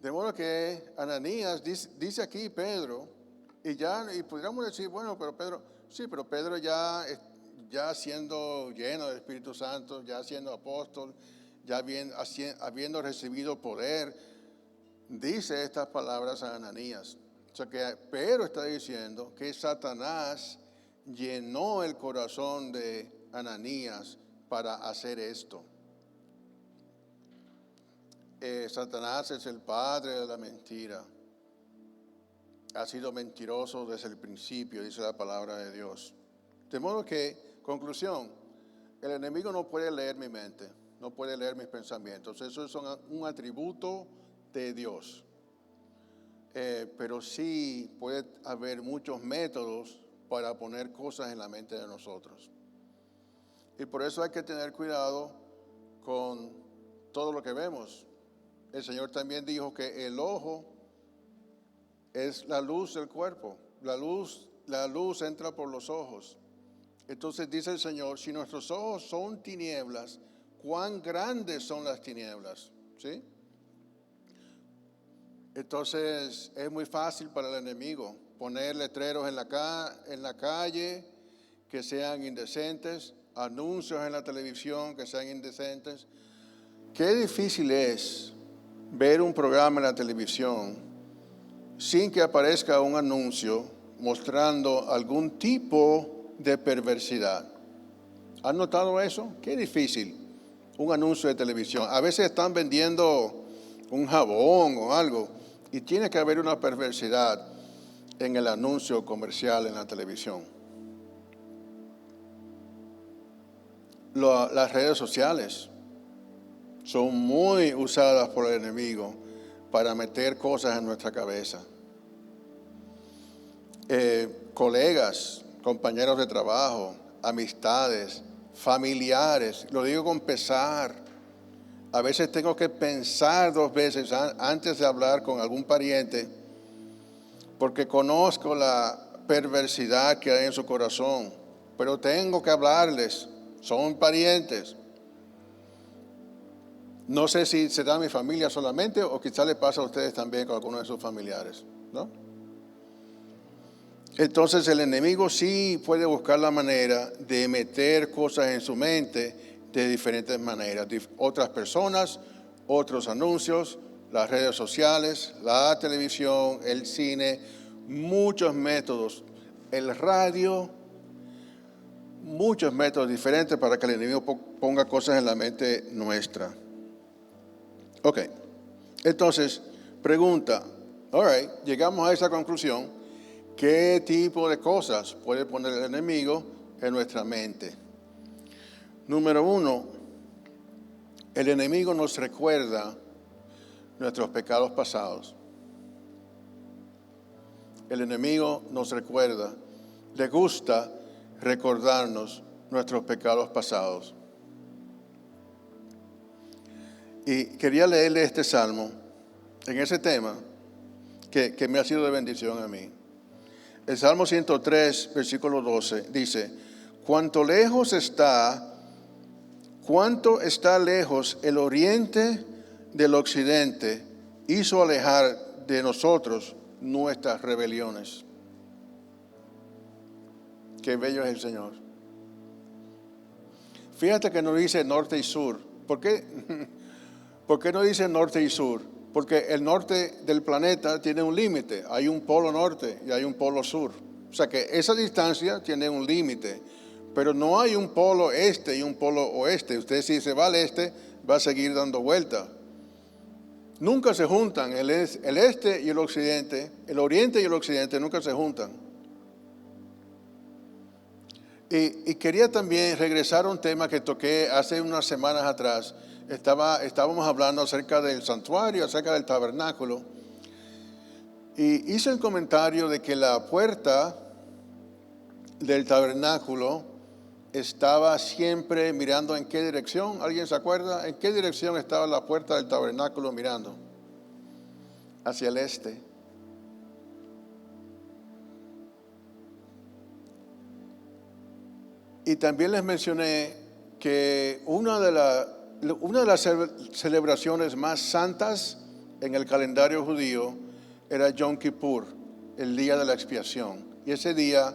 De modo que Ananías dice aquí Pedro, y podríamos decir, bueno, pero Pedro ya siendo lleno del Espíritu Santo, ya siendo apóstol, ya habiendo recibido poder, dice estas palabras a Ananías. O sea que Pedro está diciendo que Satanás llenó el corazón de Ananías para hacer esto. Satanás es el padre de la mentira. Ha sido mentiroso desde el principio, dice la palabra de Dios. De modo que, conclusión, el enemigo no puede leer mi mente, no puede leer mis pensamientos. Eso es un atributo de Dios. Pero sí puede haber muchos métodos para poner cosas en la mente de nosotros. Y por eso hay que tener cuidado con todo lo que vemos. El Señor también dijo que el ojo es la luz del cuerpo. La luz entra por los ojos. Entonces dice el Señor, si nuestros ojos son tinieblas, cuán grandes son las tinieblas, ¿sí? Entonces es muy fácil para el enemigo poner letreros en la calle que sean indecentes, anuncios en la televisión que sean indecentes. Qué difícil es ver un programa en la televisión sin que aparezca un anuncio mostrando algún tipo de perversidad. ¿Han notado eso? Qué difícil, un anuncio de televisión. A veces están vendiendo un jabón o algo y tiene que haber una perversidad en el anuncio comercial en la televisión. Las redes sociales son muy usadas por el enemigo para meter cosas en nuestra cabeza. Colegas, compañeros de trabajo, amistades, familiares, lo digo con pesar. A veces tengo que pensar 2 veces antes de hablar con algún pariente porque conozco la perversidad que hay en su corazón, pero tengo que hablarles, son parientes. No sé si será mi familia solamente o quizá le pasa a ustedes también con algunos de sus familiares, ¿no? Entonces el enemigo sí puede buscar la manera de meter cosas en su mente de diferentes maneras. Otras personas, otros anuncios, las redes sociales, la televisión, el cine, muchos métodos, el radio, muchos métodos diferentes para que el enemigo ponga cosas en la mente nuestra. Ok, entonces, pregunta, all right, llegamos a esa conclusión. ¿Qué tipo de cosas puede poner el enemigo en nuestra mente? Número 1, el enemigo nos recuerda nuestros pecados pasados. El enemigo nos recuerda, le gusta recordarnos nuestros pecados pasados. Y quería leerle este salmo en ese tema que me ha sido de bendición a mí. El Salmo 103, versículo 12, dice, cuánto está lejos el oriente del occidente, hizo alejar de nosotros nuestras rebeliones. Qué bello es el Señor. Fíjate que no dice norte y sur. ¿Por qué? ¿Por qué no dice norte y sur? Porque el norte del planeta tiene un límite. Hay un polo norte y hay un polo sur. O sea que esa distancia tiene un límite. Pero no hay un polo este y un polo oeste. Usted si se va al este va a seguir dando vuelta. Nunca se juntan. El este y el occidente, el oriente y el occidente nunca se juntan. Y quería también regresar a un tema que toqué hace unas semanas atrás. Estábamos hablando acerca del santuario, acerca del tabernáculo. Y hice el comentario de que la puerta del tabernáculo estaba siempre mirando en qué dirección. ¿Alguien se acuerda? ¿En qué dirección estaba la puerta del tabernáculo mirando? Hacia el este. Y también les mencioné que una de las celebraciones más santas en el calendario judío era Yom Kippur, el día de la expiación. Y ese día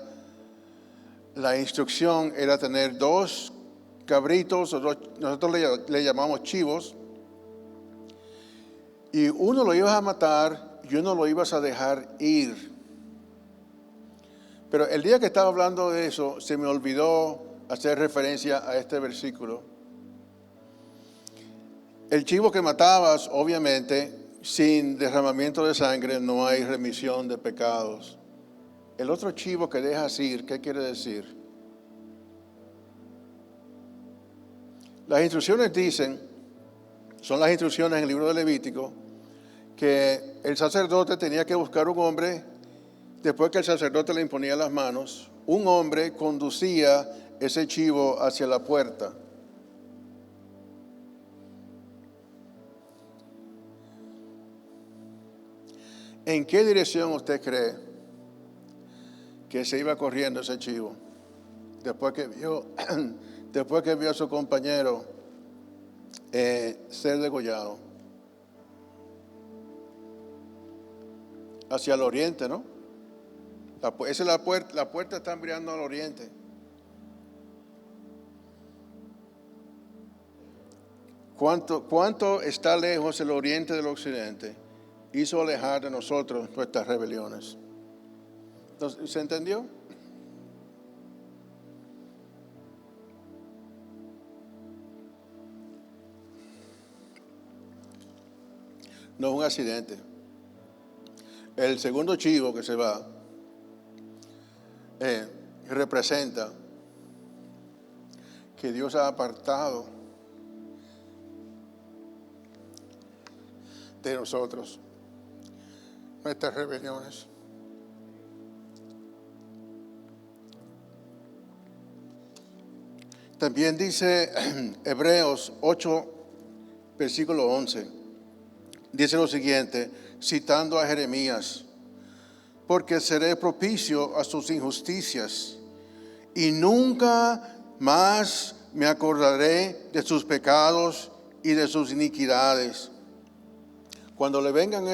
la instrucción era tener 2 cabritos, nosotros le llamamos chivos, y uno lo ibas a matar y uno lo ibas a dejar ir. Pero el día que estaba hablando de eso, se me olvidó hacer referencia a este versículo. El chivo que matabas, obviamente, sin derramamiento de sangre no hay remisión de pecados. El otro chivo que dejas ir, ¿qué quiere decir? Las instrucciones dicen, son las instrucciones en el libro de Levítico, que el sacerdote tenía que buscar un hombre. Después que el sacerdote le imponía las manos, un hombre conducía ese chivo hacia la puerta. ¿En qué dirección usted cree que se iba corriendo ese chivo? Después que vio a su compañero ser degollado. Hacia el oriente, ¿no? Esa es la puerta está mirando al oriente. ¿Cuánto está lejos el oriente del occidente? Hizo alejar de nosotros nuestras rebeliones. Entonces, ¿se entendió? No es un accidente. El segundo chivo que se va representa que Dios ha apartado de nosotros nuestras rebeliones. También dice Hebreos 8, versículo 11, dice lo siguiente, citando a Jeremías, porque seré propicio a sus injusticias y nunca más me acordaré de sus pecados y de sus iniquidades. Cuando le vengan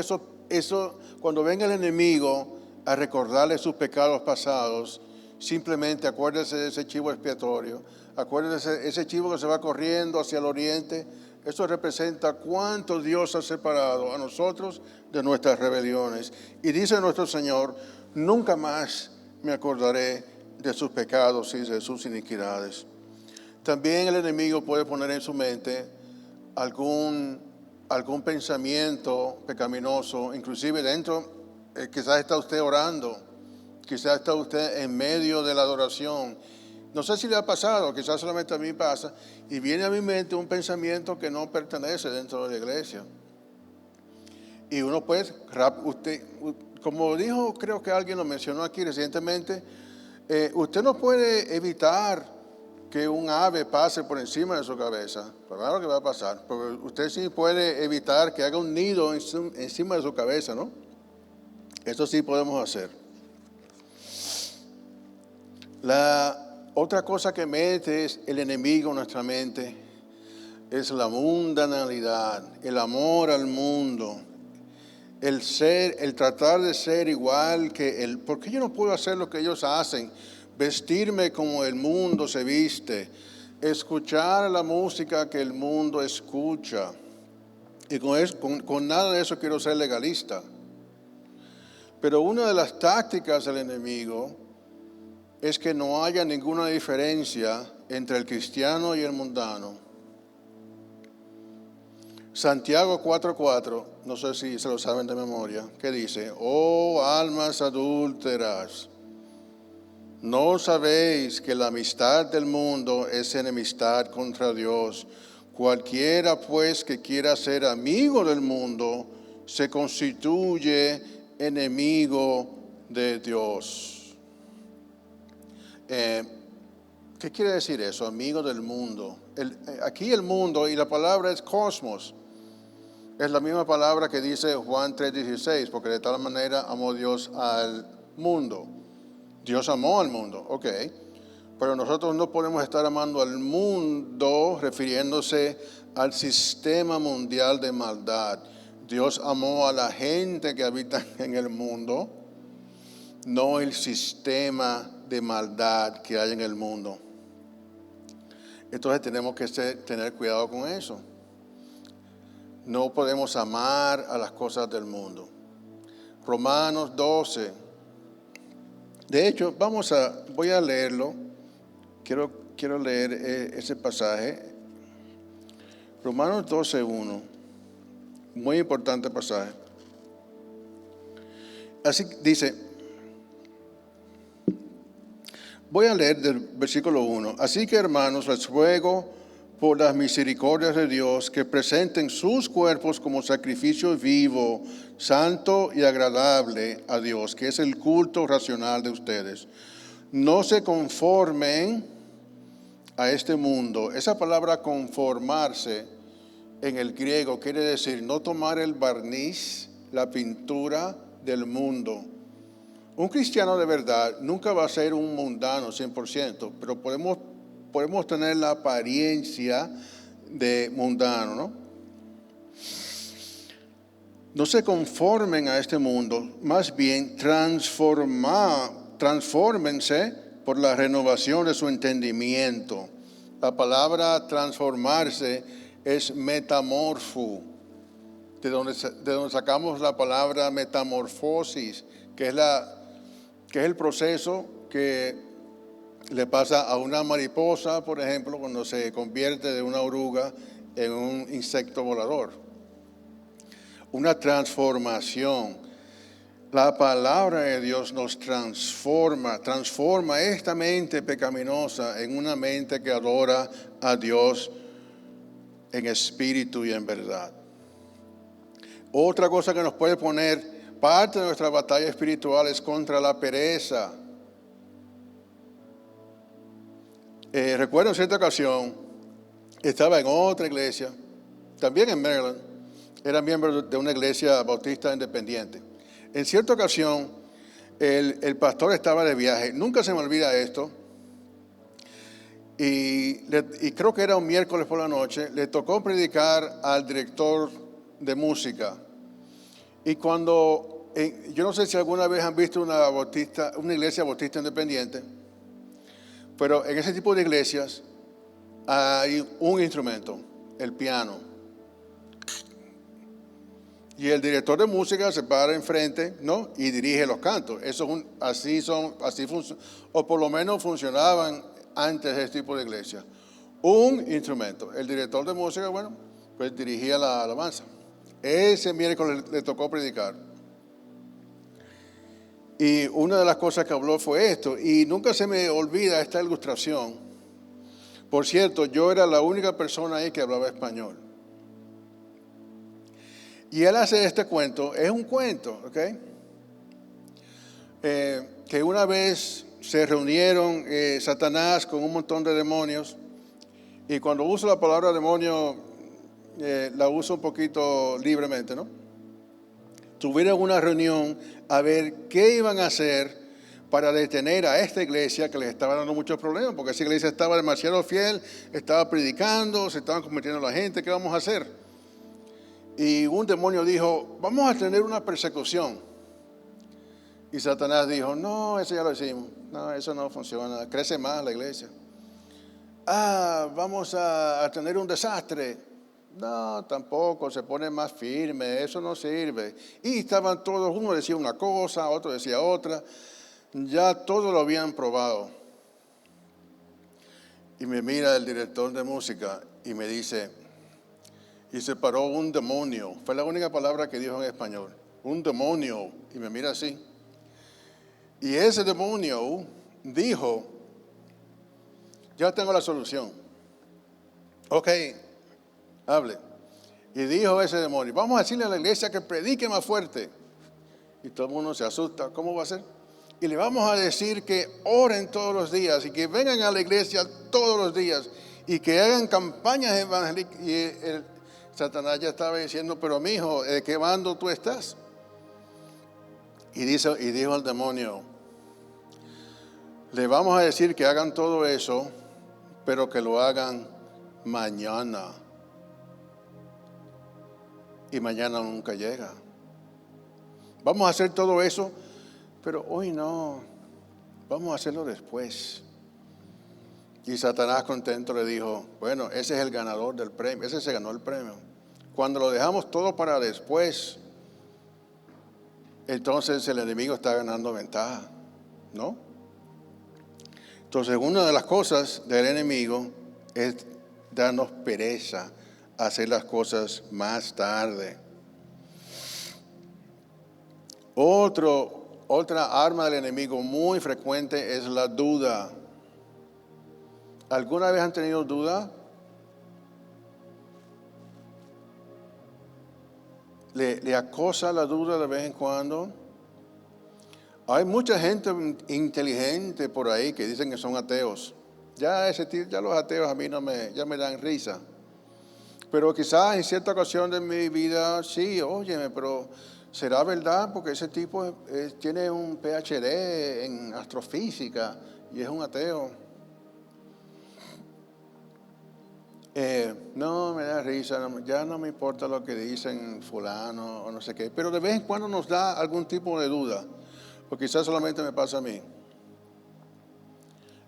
cuando venga el enemigo a recordarle sus pecados pasados, simplemente acuérdese de ese chivo expiatorio, acuérdese de ese chivo que se va corriendo hacia el oriente. Eso representa cuánto Dios ha separado a nosotros de nuestras rebeliones. Y dice nuestro Señor, nunca más me acordaré de sus pecados y de sus iniquidades. También el enemigo puede poner en su mente algún pensamiento pecaminoso, inclusive dentro, quizás está usted orando, quizás está usted en medio de la adoración. No sé si le ha pasado, quizás solamente a mí pasa, y viene a mi mente un pensamiento que no pertenece dentro de la iglesia. Y uno puede, como dijo, creo que alguien lo mencionó aquí recientemente, usted no puede evitar que un ave pase por encima de su cabeza. Pero claro que va a pasar, porque usted sí puede evitar que haga un nido encima de su cabeza, ¿no? Eso sí podemos hacer. La otra cosa que mete el enemigo en nuestra mente es la mundanalidad, el amor al mundo, el tratar de ser igual que él. ¿Por qué yo no puedo hacer lo que ellos hacen? Vestirme como el mundo se viste, escuchar la música que el mundo escucha. Y con nada de eso quiero ser legalista. Pero una de las tácticas del enemigo es que no haya ninguna diferencia entre el cristiano y el mundano. Santiago 4:4, no sé si se lo saben de memoria, que dice, oh almas adúlteras, ¿no sabéis que la amistad del mundo es enemistad contra Dios? Cualquiera pues que quiera ser amigo del mundo se constituye enemigo de Dios. ¿Qué quiere decir eso? Amigo del mundo. Aquí el mundo, y la palabra es cosmos, es la misma palabra que dice Juan 3:16, porque de tal manera amó Dios al mundo. Dios amó al mundo, ok. Pero nosotros no podemos estar amando al mundo refiriéndose al sistema mundial de maldad. Dios amó a la gente que habita en el mundo, no el sistema de maldad que hay en el mundo. Entonces tenemos que tener cuidado con eso. No podemos amar a las cosas del mundo. Romanos 12. De hecho, voy a leerlo. Quiero leer ese pasaje. Romanos 12:1. Muy importante pasaje. Así dice, voy a leer del versículo 1. Así que, hermanos, les ruego por las misericordias de Dios que presenten sus cuerpos como sacrificio vivo, santo y agradable a Dios, que es el culto racional de ustedes. No se conformen a este mundo. Esa palabra conformarse en el griego quiere decir no tomar el barniz, la pintura del mundo. Un cristiano de verdad nunca va a ser un mundano 100%, pero podemos tener la apariencia de mundano, ¿no? No se conformen a este mundo, más bien transfórmense por la renovación de su entendimiento. La palabra transformarse es metamorfo, de donde sacamos la palabra metamorfosis, que es el proceso que le pasa a una mariposa, por ejemplo, cuando se convierte de una oruga en un insecto volador. Una transformación. La palabra de Dios nos transforma esta mente pecaminosa en una mente que adora a Dios en espíritu y en verdad. Otra cosa que nos puede poner, parte de nuestra batalla espiritual es contra la pereza. Recuerdo en cierta ocasión, estaba en otra iglesia, también en Maryland, era miembro de una iglesia bautista independiente. En cierta ocasión, el pastor estaba de viaje, nunca se me olvida esto, y creo que era un miércoles por la noche, le tocó predicar al director de música. Y cuando, yo no sé si alguna vez han visto una iglesia bautista independiente, pero en ese tipo de iglesias hay un instrumento, el piano. Y el director de música se para enfrente, ¿no? Y dirige los cantos. O por lo menos funcionaban antes de este tipo de iglesia. Un instrumento. El director de música, bueno, pues dirigía la alabanza. Ese miércoles le tocó predicar. Y una de las cosas que habló fue esto. Y nunca se me olvida esta ilustración. Por cierto, yo era la única persona ahí que hablaba español. Y él hace este cuento, es un cuento, ¿ok? Que una vez se reunieron Satanás con un montón de demonios, y cuando uso la palabra demonio, la uso un poquito libremente, ¿no? Tuvieron una reunión a ver qué iban a hacer para detener a esta iglesia que les estaba dando muchos problemas, porque esa iglesia estaba demasiado fiel, estaba predicando, se estaban convirtiendo la gente, ¿qué vamos a hacer? Y un demonio dijo, vamos a tener una persecución. Y Satanás dijo, no, eso ya lo hicimos. No, eso no funciona. Crece más la iglesia. Vamos a tener un desastre. No, tampoco, se pone más firme, eso no sirve. Y estaban todos, uno decía una cosa, otro decía otra. Ya todo lo habían probado. Y me mira el director de música y me dice, y se paró un demonio. Fue la única palabra que dijo en español. Un demonio. Y me mira así. Y ese demonio dijo, ya tengo la solución. Ok, hable. Y dijo ese demonio, vamos a decirle a la iglesia que predique más fuerte. Y todo el mundo se asusta. ¿Cómo va a ser? Y le vamos a decir que oren todos los días y que vengan a la iglesia todos los días y que hagan campañas evangélicas. Y Satanás ya estaba diciendo, pero mi hijo, ¿de qué bando tú estás? Y dijo el demonio, le vamos a decir que hagan todo eso, pero que lo hagan mañana. Y mañana nunca llega. Vamos a hacer todo eso, pero hoy no. Vamos a hacerlo después. Y Satanás contento le dijo, bueno, ese es el ganador del premio, ese se ganó el premio. Cuando lo dejamos todo para después, entonces el enemigo está ganando ventaja, ¿no? Entonces una de las cosas del enemigo es darnos pereza, hacer las cosas más tarde. Otra arma del enemigo muy frecuente es la duda. ¿Alguna vez han tenido duda? ¿Le acosa la duda de vez en cuando? Hay mucha gente inteligente por ahí que dicen que son ateos. Ya los ateos a mí ya me dan risa. Pero quizás en cierta ocasión de mi vida, sí, óyeme, pero ¿será verdad? Porque ese tipo tiene un PhD en astrofísica y es un ateo. No, me da risa, ya no me importa lo que dicen fulano o no sé qué, pero de vez en cuando nos da algún tipo de duda, o quizás solamente me pasa a mí.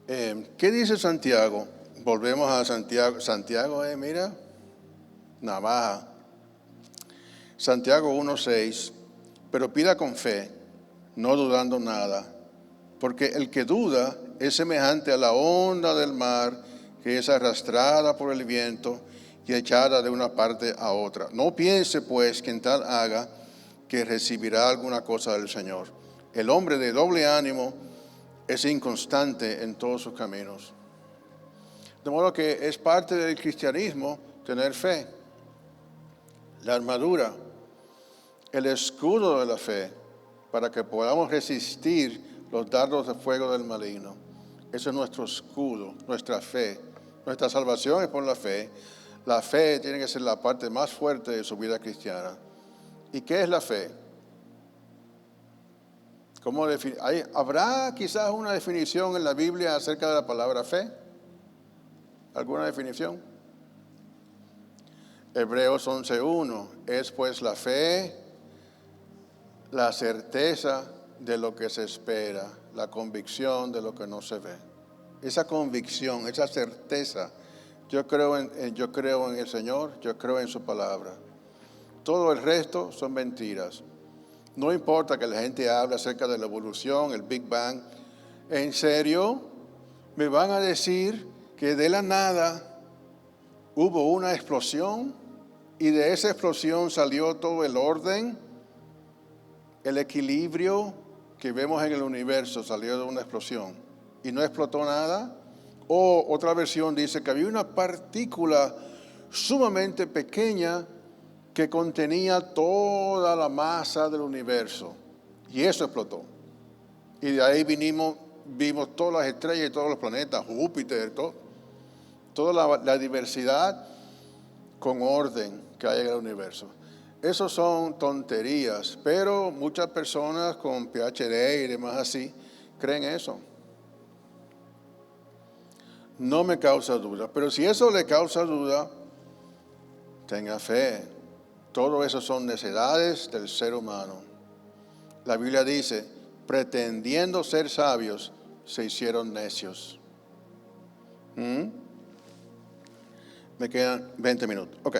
¿Qué dice Santiago? Volvemos a Santiago. Santiago, mira, navaja. Santiago 1:6, pero pida con fe, no dudando nada, porque el que duda es semejante a la onda del mar que es arrastrada por el viento y echada de una parte a otra. No piense pues quien tal haga que recibirá alguna cosa del Señor. El hombre de doble ánimo es inconstante en todos sus caminos. De modo que es parte del cristianismo tener fe, la armadura, el escudo de la fe, para que podamos resistir los dardos de fuego del maligno. Ese es nuestro escudo, nuestra fe. Nuestra salvación es por la fe. La fe tiene que ser la parte más fuerte de su vida cristiana. ¿Y qué es la fe? ¿Habrá quizás una definición en la Biblia acerca de la palabra fe? ¿Alguna definición? Hebreos 11:1, es pues la fe, la certeza de lo que se espera, la convicción de lo que no se ve. Esa convicción, esa certeza, yo creo en el Señor, yo creo en su palabra. Todo el resto son mentiras. No importa que la gente hable acerca de la evolución, el Big Bang. ¿En serio? ¿Me van a decir que de la nada hubo una explosión y de esa explosión salió todo el orden, el equilibrio que vemos en el universo salió de una explosión y no explotó nada? O otra versión dice que había una partícula sumamente pequeña que contenía toda la masa del universo y eso explotó. Y de ahí vimos todas las estrellas y todos los planetas, Júpiter, toda la diversidad con orden que hay en el universo. Esos son tonterías, pero muchas personas con PhD y demás así creen eso. No me causa duda, pero si eso le causa duda, tenga fe. Todo eso son necedades del ser humano. La Biblia dice, pretendiendo ser sabios, se hicieron necios. Me quedan 20 minutos. Ok.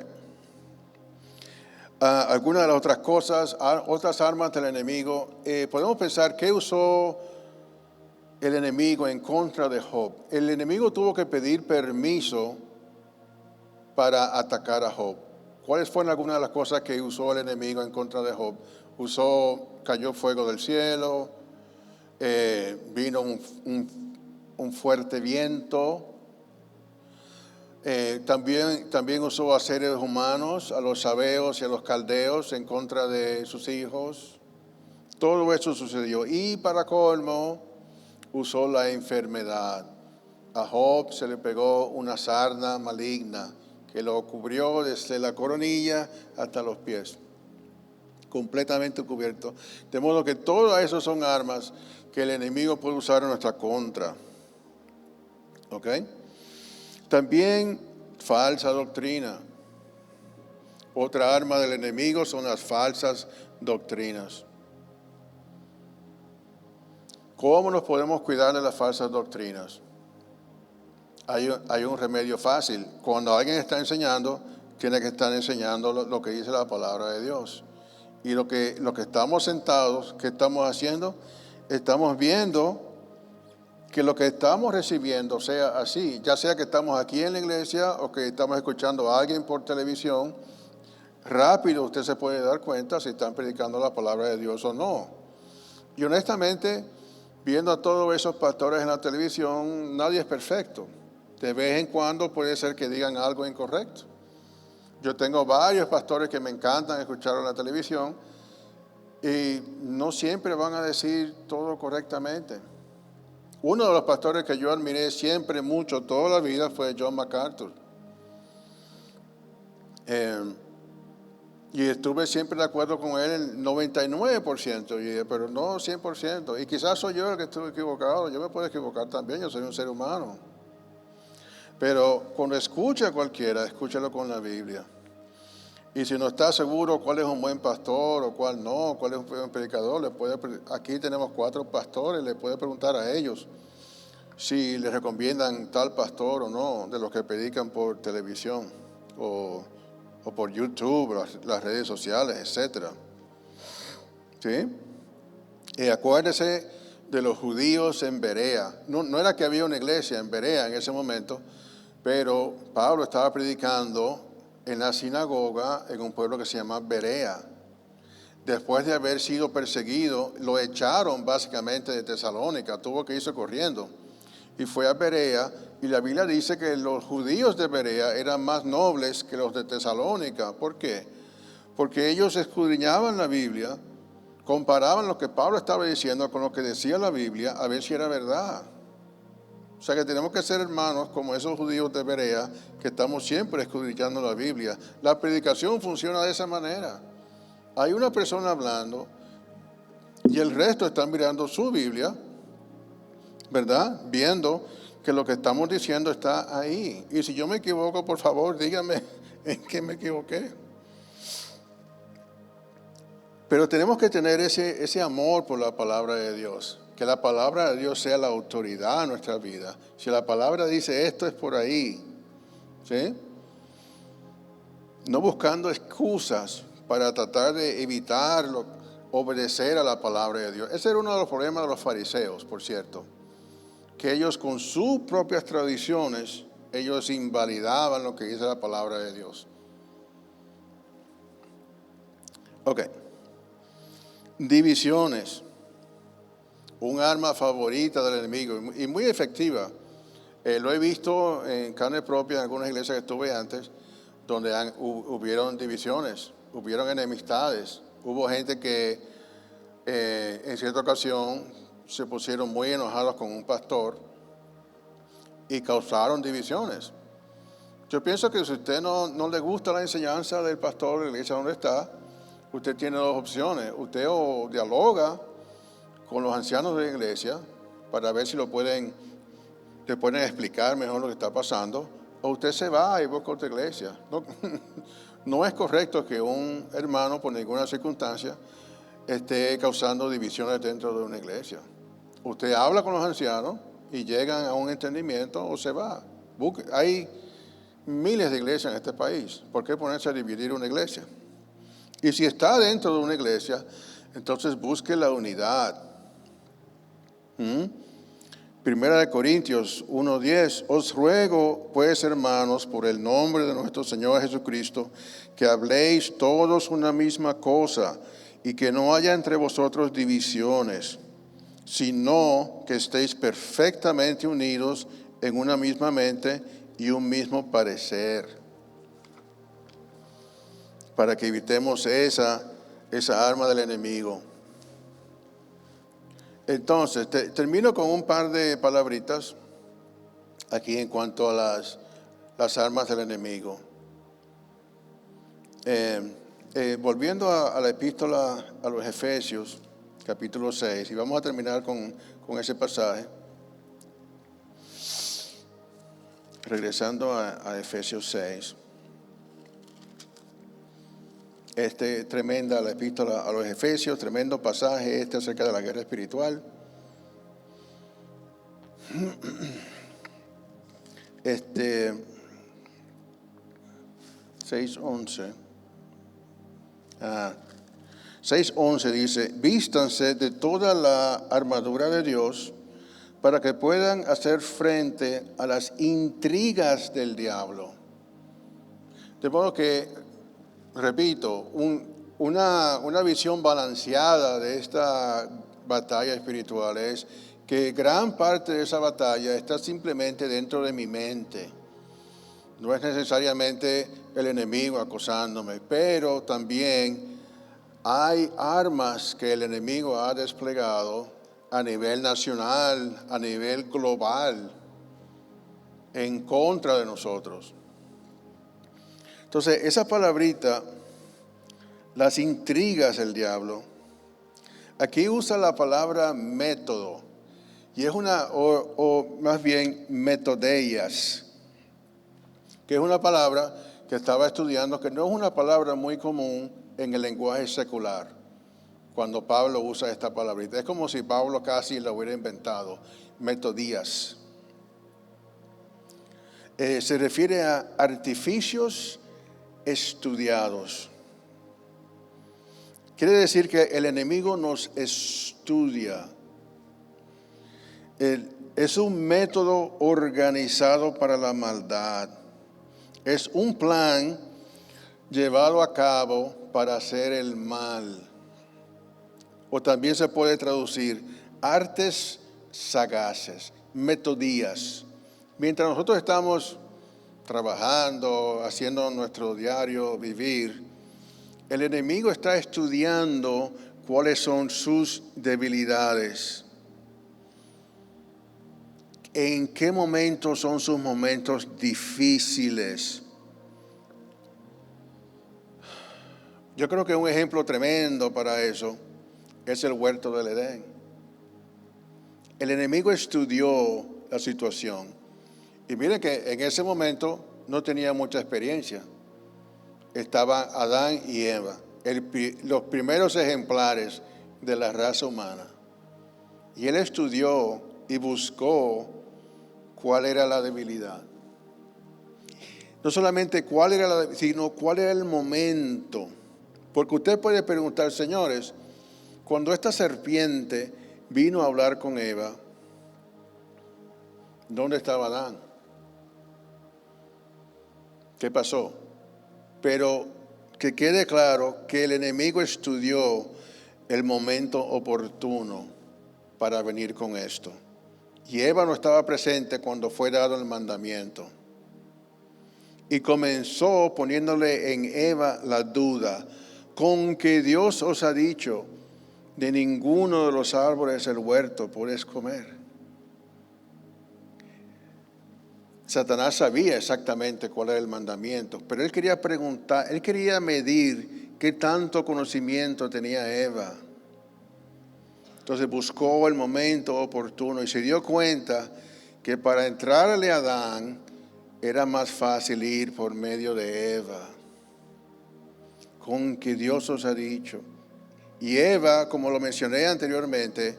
Algunas de las otras cosas, otras armas del enemigo. Podemos pensar, ¿qué usó el enemigo en contra de Job? El enemigo tuvo que pedir permiso para atacar a Job. ¿Cuáles fueron algunas de las cosas que usó el enemigo en contra de Job? Cayó fuego del cielo, vino un fuerte viento. También usó a seres humanos, a los sabeos y a los caldeos en contra de sus hijos. Todo eso sucedió. Y para colmo, usó la enfermedad. A Job se le pegó una sarna maligna que lo cubrió desde la coronilla hasta los pies, completamente cubierto. De modo que todas esas son armas que el enemigo puede usar en nuestra contra. ¿Ok? También falsa doctrina. Otra arma del enemigo son las falsas doctrinas. ¿Cómo nos podemos cuidar de las falsas doctrinas? Hay un remedio fácil. Cuando alguien está enseñando, tiene que estar enseñando lo que dice la palabra de Dios. Y lo que estamos sentados, ¿qué estamos haciendo? Estamos viendo que lo que estamos recibiendo sea así, ya sea que estamos aquí en la iglesia o que estamos escuchando a alguien por televisión. Rápido usted se puede dar cuenta si están predicando la palabra de Dios o no. Y honestamente, viendo a todos esos pastores en la televisión, nadie es perfecto. De vez en cuando puede ser que digan algo incorrecto. Yo tengo varios pastores que me encantan escuchar en la televisión y no siempre van a decir todo correctamente. Uno de los pastores que yo admiré siempre mucho, toda la vida, fue John MacArthur. Y estuve siempre de acuerdo con él en 99%, pero no 100%. Y quizás soy yo el que estuve equivocado, yo me puedo equivocar también, yo soy un ser humano. Pero cuando escucha a cualquiera, escúchalo con la Biblia. Y si no está seguro cuál es un buen pastor o cuál no, cuál es un buen predicador, aquí tenemos 4 pastores, le puede preguntar a ellos si les recomiendan tal pastor o no, de los que predican por televisión o por YouTube, las redes sociales, etc. ¿Sí? Y acuérdese de los judíos en Berea. No era que había una iglesia en Berea en ese momento, pero Pablo estaba predicando en la sinagoga en un pueblo que se llama Berea. Después de haber sido perseguido, lo echaron básicamente de Tesalónica, tuvo que irse corriendo. Y fue a Berea, y la Biblia dice que los judíos de Berea eran más nobles que los de Tesalónica. ¿Por qué? Porque ellos escudriñaban la Biblia, comparaban lo que Pablo estaba diciendo con lo que decía la Biblia, a ver si era verdad. O sea que tenemos que ser hermanos como esos judíos de Berea, que estamos siempre escudriñando la Biblia. La predicación funciona de esa manera. Hay una persona hablando y el resto están mirando su Biblia, ¿verdad? Viendo que lo que estamos diciendo está ahí. Y si yo me equivoco, por favor, dígame en qué me equivoqué. Pero tenemos que tener ese amor por la palabra de Dios. Que la palabra de Dios sea la autoridad en nuestra vida. Si la palabra dice esto es por ahí, ¿sí? No buscando excusas para tratar de evitar obedecer a la palabra de Dios. Ese era uno de los problemas de los fariseos, por cierto. Que ellos con sus propias tradiciones, ellos invalidaban lo que dice la palabra de Dios. Ok. Divisiones. Un arma favorita del enemigo y muy efectiva. Lo he visto en carne propia en algunas iglesias que estuve antes, donde hubieron divisiones, hubieron enemistades. Hubo gente que en cierta ocasión se pusieron muy enojados con un pastor y causaron divisiones. Yo pienso que si usted no le gusta la enseñanza del pastor de la iglesia donde está, usted tiene 2 opciones. Usted o dialoga con los ancianos de la iglesia para ver si le pueden explicar mejor lo que está pasando, o usted se va y busca otra iglesia. No es correcto que un hermano por ninguna circunstancia esté causando divisiones dentro de una iglesia. Usted habla con los ancianos y llegan a un entendimiento o se va. Hay miles de iglesias en este país. ¿Por qué ponerse a dividir una iglesia? Y si está dentro de una iglesia, entonces busque la unidad. Primera de Corintios 1:10, os ruego pues hermanos por el nombre de nuestro Señor Jesucristo que habléis todos una misma cosa y que no haya entre vosotros divisiones, sino que estéis perfectamente unidos en una misma mente y un mismo parecer, para que evitemos esa arma del enemigo. Entonces, termino con un par de palabritas aquí en cuanto a las armas del enemigo. Volviendo a la epístola a los Efesios, capítulo 6, y vamos a terminar con ese pasaje. Regresando a Efesios 6. Tremenda la epístola a los Efesios, tremendo pasaje acerca de la guerra espiritual. 6:11. 6:11 dice, vístanse de toda la armadura de Dios para que puedan hacer frente a las intrigas del diablo. De modo que, repito, una visión balanceada de esta batalla espiritual es que gran parte de esa batalla está simplemente dentro de mi mente. No es necesariamente el enemigo acosándome, pero también hay armas que el enemigo ha desplegado a nivel nacional, a nivel global, en contra de nosotros. Entonces, esa palabrita, las intrigas del diablo, aquí usa la palabra método, y es o más bien metodeias. que es una palabra que estaba estudiando, que no es una palabra muy común en el lenguaje secular, cuando Pablo usa esta palabrita. Es como si Pablo casi la hubiera inventado, metodías. Se refiere a artificios estudiados. Quiere decir que el enemigo nos estudia. Es un método organizado para la maldad. Es un plan llevado a cabo para hacer el mal. O también se puede traducir artes sagaces, metodías. Mientras nosotros estamos trabajando, haciendo nuestro diario vivir, el enemigo está estudiando cuáles son sus debilidades. ¿En qué momentos son sus momentos difíciles? Yo creo que un ejemplo tremendo para eso es el huerto del Edén. El enemigo estudió la situación. Y miren que en ese momento no tenía mucha experiencia. Estaban Adán y Eva, los primeros ejemplares de la raza humana. Y él estudió y buscó cuál era la debilidad. No solamente cuál era la debilidad, sino cuál era el momento. Porque usted puede preguntar, señores, cuando esta serpiente vino a hablar con Eva, ¿dónde estaba Adán? ¿Qué pasó? Pero que quede claro que el enemigo estudió el momento oportuno para venir con esto. Y Eva no estaba presente cuando fue dado el mandamiento. Y comenzó poniéndole en Eva la duda, con que Dios os ha dicho, de ninguno de los árboles del huerto podéis comer. Satanás sabía exactamente cuál era el mandamiento, pero él quería preguntar, él quería medir qué tanto conocimiento tenía Eva. Entonces buscó el momento oportuno y se dio cuenta que para entrarle a Adán era más fácil ir por medio de Eva, con que Dios os ha dicho. Y Eva, como lo mencioné anteriormente,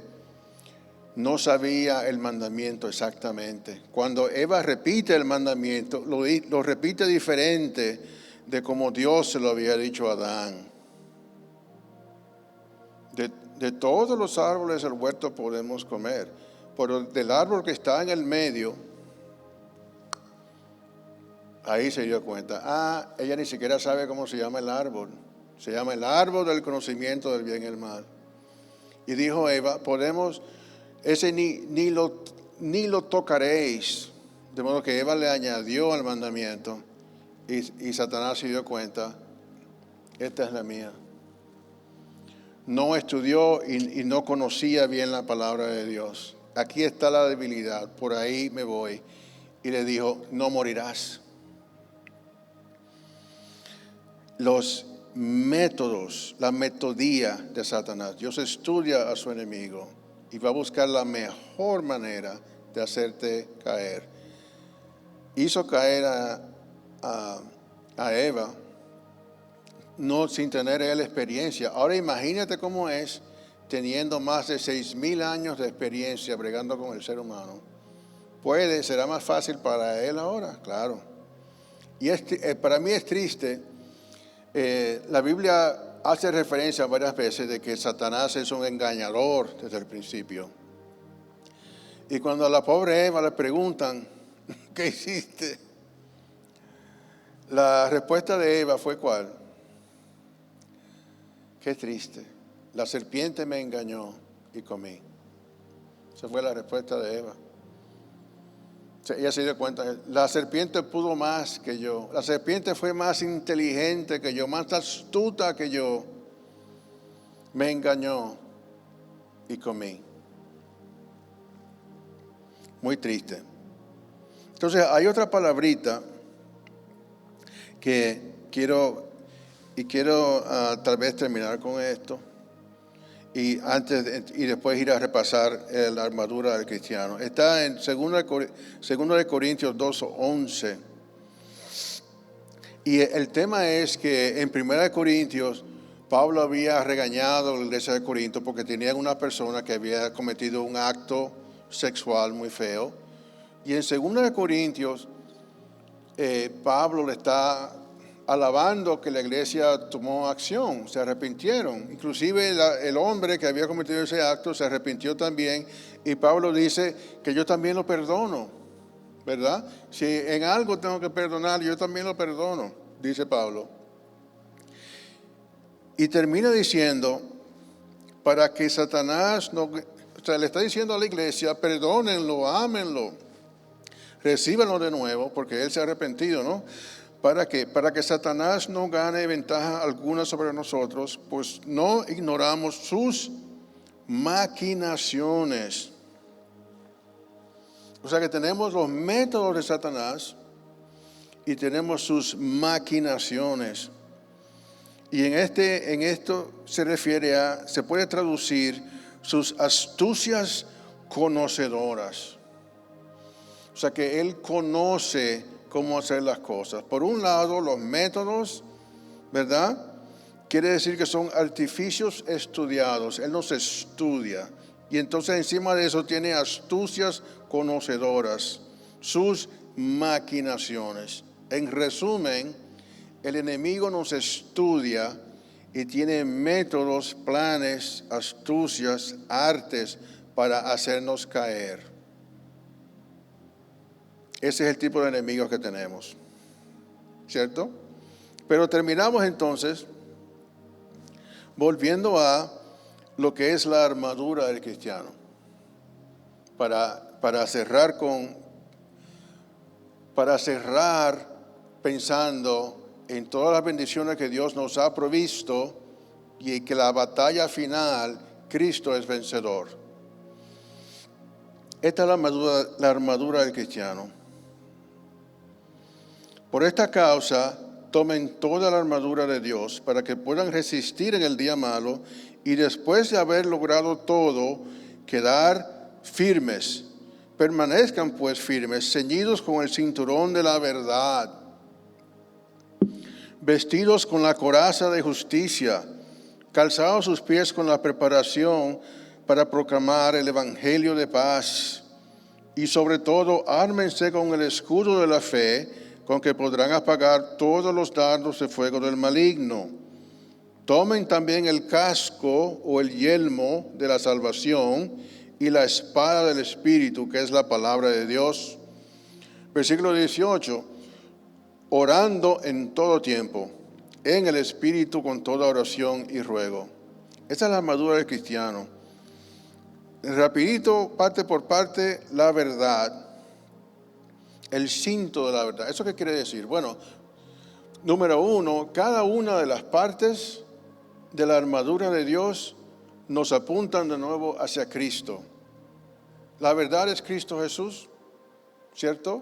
no sabía el mandamiento exactamente. Cuando Eva repite el mandamiento, lo repite diferente de como Dios se lo había dicho a Adán. De todos los árboles del huerto podemos comer, pero del árbol que está en el medio, ahí se dio cuenta. Ella ni siquiera sabe cómo se llama el árbol. Se llama el árbol del conocimiento del bien y el mal. Y dijo Eva, ese ni lo tocaréis. De modo que Eva le añadió al mandamiento y Satanás se dio cuenta, esta es la mía. No estudió y no conocía bien la palabra de Dios. Aquí está la debilidad, por ahí me voy. Y le dijo, no morirás. Los métodos, la metodía de Satanás. Dios estudia a su enemigo y va a buscar la mejor manera de hacerte caer. Hizo caer a Eva, no sin tener él experiencia. Ahora imagínate cómo es teniendo más de 6,000 años de experiencia bregando con el ser humano. Será más fácil para él ahora, claro. Y para mí es triste. La Biblia hace referencia varias veces de que Satanás es un engañador desde el principio. Y cuando a la pobre Eva le preguntan, ¿qué hiciste? La respuesta de Eva fue ¿cuál? Qué triste. La serpiente me engañó y comí. Esa fue la respuesta de Eva. Ella se dio cuenta, la serpiente pudo más que yo. La serpiente fue más inteligente que yo, más astuta que yo. Me engañó y comí. Muy triste. Entonces hay otra palabrita que quiero tal vez terminar con esto y después ir a repasar la armadura del cristiano. Está en 2 de Corintios 2:11. Y el tema es que en 1 Corintios, Pablo había regañado a la iglesia de Corinto porque tenían una persona que había cometido un acto sexual muy feo. Y en 2 Corintios, Pablo le está alabando que la iglesia tomó acción, se arrepintieron. Inclusive el hombre que había cometido ese acto se arrepintió también. Y Pablo dice que yo también lo perdono, ¿verdad? Si en algo tengo que perdonar, yo también lo perdono, dice Pablo. Y termina diciendo, para que Satanás no... O sea, le está diciendo a la iglesia, perdónenlo, ámenlo, recíbanlo de nuevo, porque él se ha arrepentido, ¿no? ¿Para qué? Para que Satanás no gane ventaja alguna sobre nosotros, pues no ignoramos sus maquinaciones. O sea que tenemos los métodos de Satanás y tenemos sus maquinaciones. Y en esto se refiere se puede traducir sus astucias conocedoras. O sea que él conoce cómo hacer las cosas. Por un lado, los métodos, ¿verdad? Quiere decir que son artificios estudiados. Él nos estudia. Y entonces encima de eso tiene astucias conocedoras, sus maquinaciones. En resumen, el enemigo nos estudia y tiene métodos, planes, astucias, artes para hacernos caer. Ese es el tipo de enemigos que tenemos, ¿cierto? Pero terminamos entonces volviendo a lo que es la armadura del cristiano. Para cerrar pensando en todas las bendiciones que Dios nos ha provisto y que la batalla final, Cristo es vencedor. Esta es la armadura del cristiano. Por esta causa, tomen toda la armadura de Dios para que puedan resistir en el día malo y después de haber logrado todo, quedar firmes. Permanezcan pues firmes, ceñidos con el cinturón de la verdad, vestidos con la coraza de justicia, calzados sus pies con la preparación para proclamar el evangelio de paz. Y sobre todo, ármense con el escudo de la fe, con que podrán apagar todos los dardos de fuego del maligno. Tomen también el casco o el yelmo de la salvación y la espada del Espíritu, que es la palabra de Dios. Versículo 18, orando en todo tiempo, en el Espíritu con toda oración y ruego. Esta es la armadura del cristiano. Rapidito, parte por parte, la verdad. El cinto de la verdad. ¿Eso qué quiere decir? Bueno, número uno, cada una de las partes de la armadura de Dios nos apuntan de nuevo hacia Cristo. La verdad es Cristo Jesús, ¿cierto?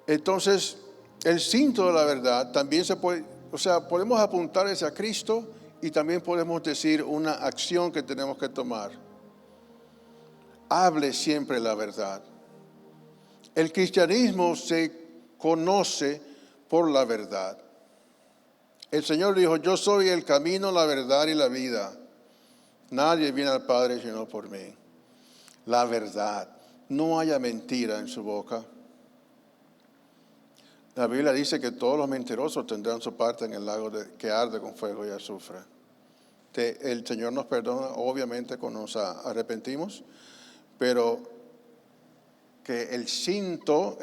Entonces, el cinto de la verdad también se puede, podemos apuntar hacia Cristo y también podemos decir una acción que tenemos que tomar. Hable siempre la verdad. El cristianismo se conoce por la verdad. El Señor dijo, yo soy el camino, la verdad y la vida. Nadie viene al Padre sino por mí. La verdad. No haya mentira en su boca. La Biblia dice que todos los mentirosos tendrán su parte en el lago que arde con fuego y azufre. El Señor nos perdona, obviamente, cuando nos arrepentimos, pero que el cinto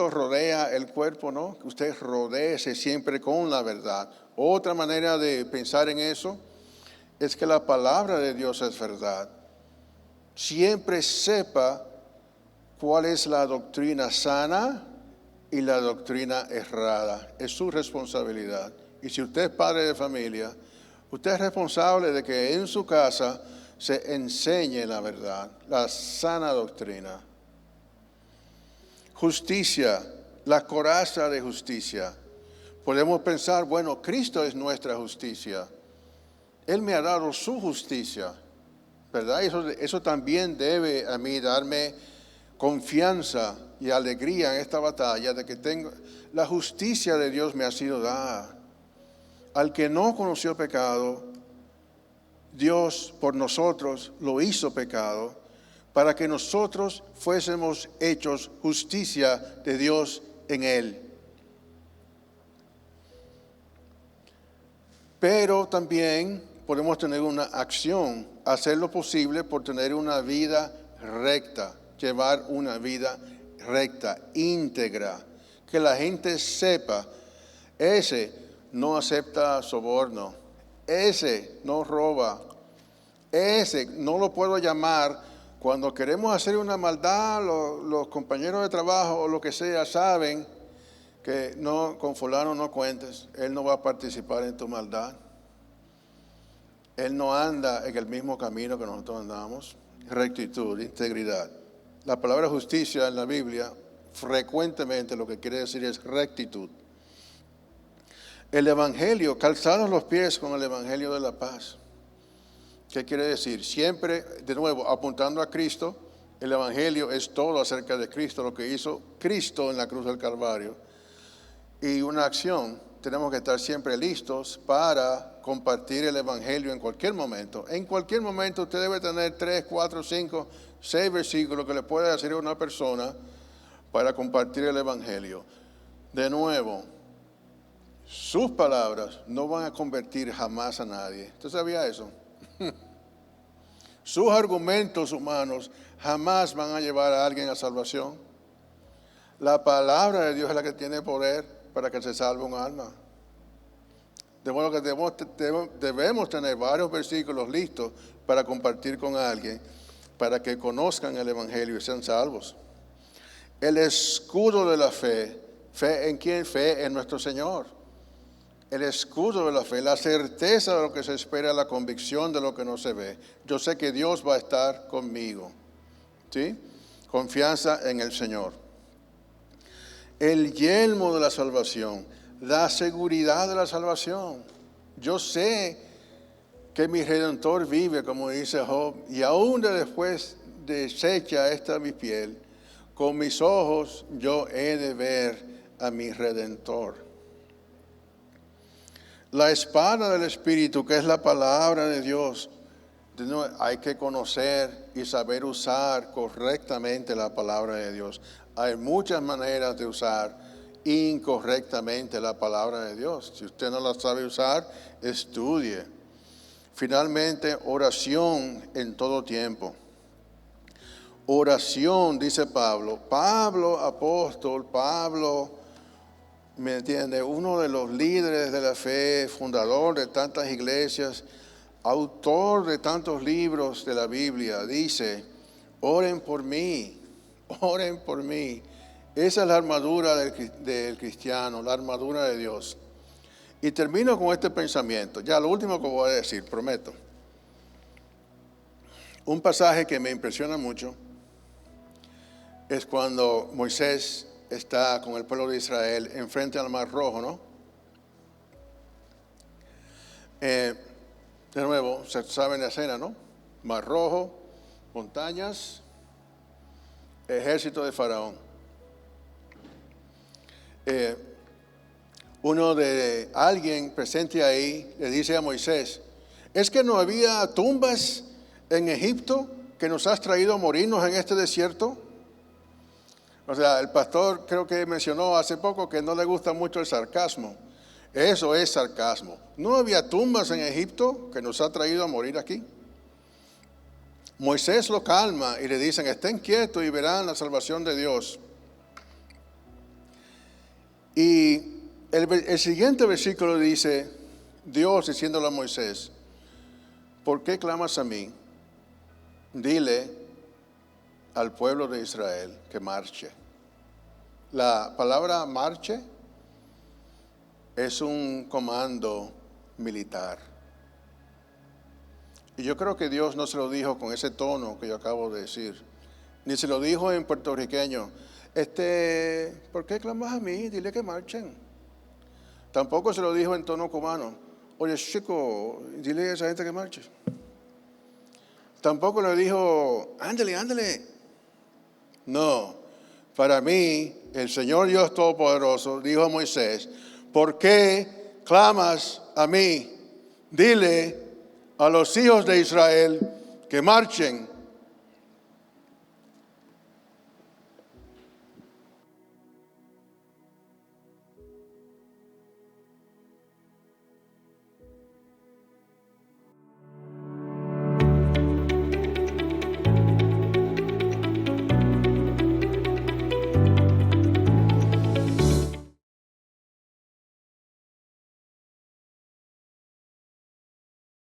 rodea el cuerpo, ¿no? Que usted rodéese siempre con la verdad. Otra manera de pensar en eso es que la palabra de Dios es verdad. Siempre sepa cuál es la doctrina sana y la doctrina errada. Es su responsabilidad. Y si usted es padre de familia, usted es responsable de que en su casa se enseñe la verdad, la sana doctrina. Justicia, la coraza de justicia. Podemos pensar, bueno, Cristo es nuestra justicia. Él me ha dado su justicia, ¿verdad? Eso también debe a mí darme confianza y alegría en esta batalla de que la justicia de Dios me ha sido dada. Al que no conoció pecado, Dios por nosotros lo hizo pecado para que nosotros fuésemos hechos justicia de Dios en él. Pero también podemos tener una acción, hacer lo posible por tener una vida recta, llevar una vida recta, íntegra, que la gente sepa, ese no acepta soborno, ese no roba, ese no lo puedo llamar. Cuando queremos hacer una maldad, los compañeros de trabajo o lo que sea saben que no, con fulano no cuentes, él no va a participar en tu maldad. Él no anda en el mismo camino que nosotros andamos. Rectitud, integridad. La palabra justicia en la Biblia frecuentemente lo que quiere decir es rectitud. El Evangelio, calzados los pies con el Evangelio de la paz. ¿Qué quiere decir? Siempre, de nuevo, apuntando a Cristo, el Evangelio es todo acerca de Cristo, lo que hizo Cristo en la cruz del Calvario. Y una acción, tenemos que estar siempre listos para compartir el Evangelio en cualquier momento. En cualquier momento usted debe tener 3, 4, 5, 6 versículos que le pueda decir a una persona para compartir el Evangelio. De nuevo, sus palabras no van a convertir jamás a nadie. ¿Usted sabía eso? Sus argumentos humanos jamás van a llevar a alguien a salvación. La palabra de Dios es la que tiene poder para que se salve un alma. De modo que debemos tener varios versículos listos para compartir con alguien, para que conozcan el Evangelio y sean salvos. El escudo de la fe. ¿Fe en quién? Fe en nuestro Señor. El escudo de la fe, la certeza de lo que se espera, la convicción de lo que no se ve. Yo sé que Dios va a estar conmigo. ¿Sí? Confianza en el Señor. El yelmo de la salvación, la seguridad de la salvación. Yo sé que mi Redentor vive, como dice Job, y aún después deshecha esta mi piel, con mis ojos yo he de ver a mi Redentor. La espada del Espíritu, que es la palabra de Dios, hay que conocer y saber usar correctamente la palabra de Dios. Hay muchas maneras de usar incorrectamente la palabra de Dios. Si usted no la sabe usar, estudie. Finalmente, oración en todo tiempo. Oración, dice Pablo. Pablo, apóstol, Pablo, ¿me entiende? Uno de los líderes de la fe, fundador de tantas iglesias, autor de tantos libros de la Biblia, dice, oren por mí, oren por mí. Esa es la armadura del cristiano, la armadura de Dios. Y termino con este pensamiento, ya lo último que voy a decir, prometo. Un pasaje que me impresiona mucho es cuando Moisés está con el pueblo de Israel enfrente al Mar Rojo, ¿no? De nuevo, se sabe la escena, ¿no? Mar Rojo, montañas, ejército de Faraón. Alguien presente ahí le dice a Moisés, ¿es que no había tumbas en Egipto que nos has traído a morirnos en este desierto? O sea, el pastor creo que mencionó hace poco que no le gusta mucho el sarcasmo. Eso es sarcasmo. ¿No había tumbas en Egipto que nos ha traído a morir aquí? Moisés lo calma y le dicen, estén quietos y verán la salvación de Dios. Y el siguiente versículo dice, Dios diciéndole a Moisés, ¿por qué clamas a mí? Dile al pueblo de Israel que marche. La palabra marche es un comando militar. Y yo creo que Dios no se lo dijo con ese tono que yo acabo de decir, ni se lo dijo en puertorriqueño. ¿Por qué clamas a mí? Dile que marchen. Tampoco se lo dijo en tono cubano. Oye, chico, dile a esa gente que marche. Tampoco le dijo, ándale, ándale. No, para mí, el Señor Dios Todopoderoso dijo a Moisés, ¿por qué clamas a mí? Dile a los hijos de Israel que marchen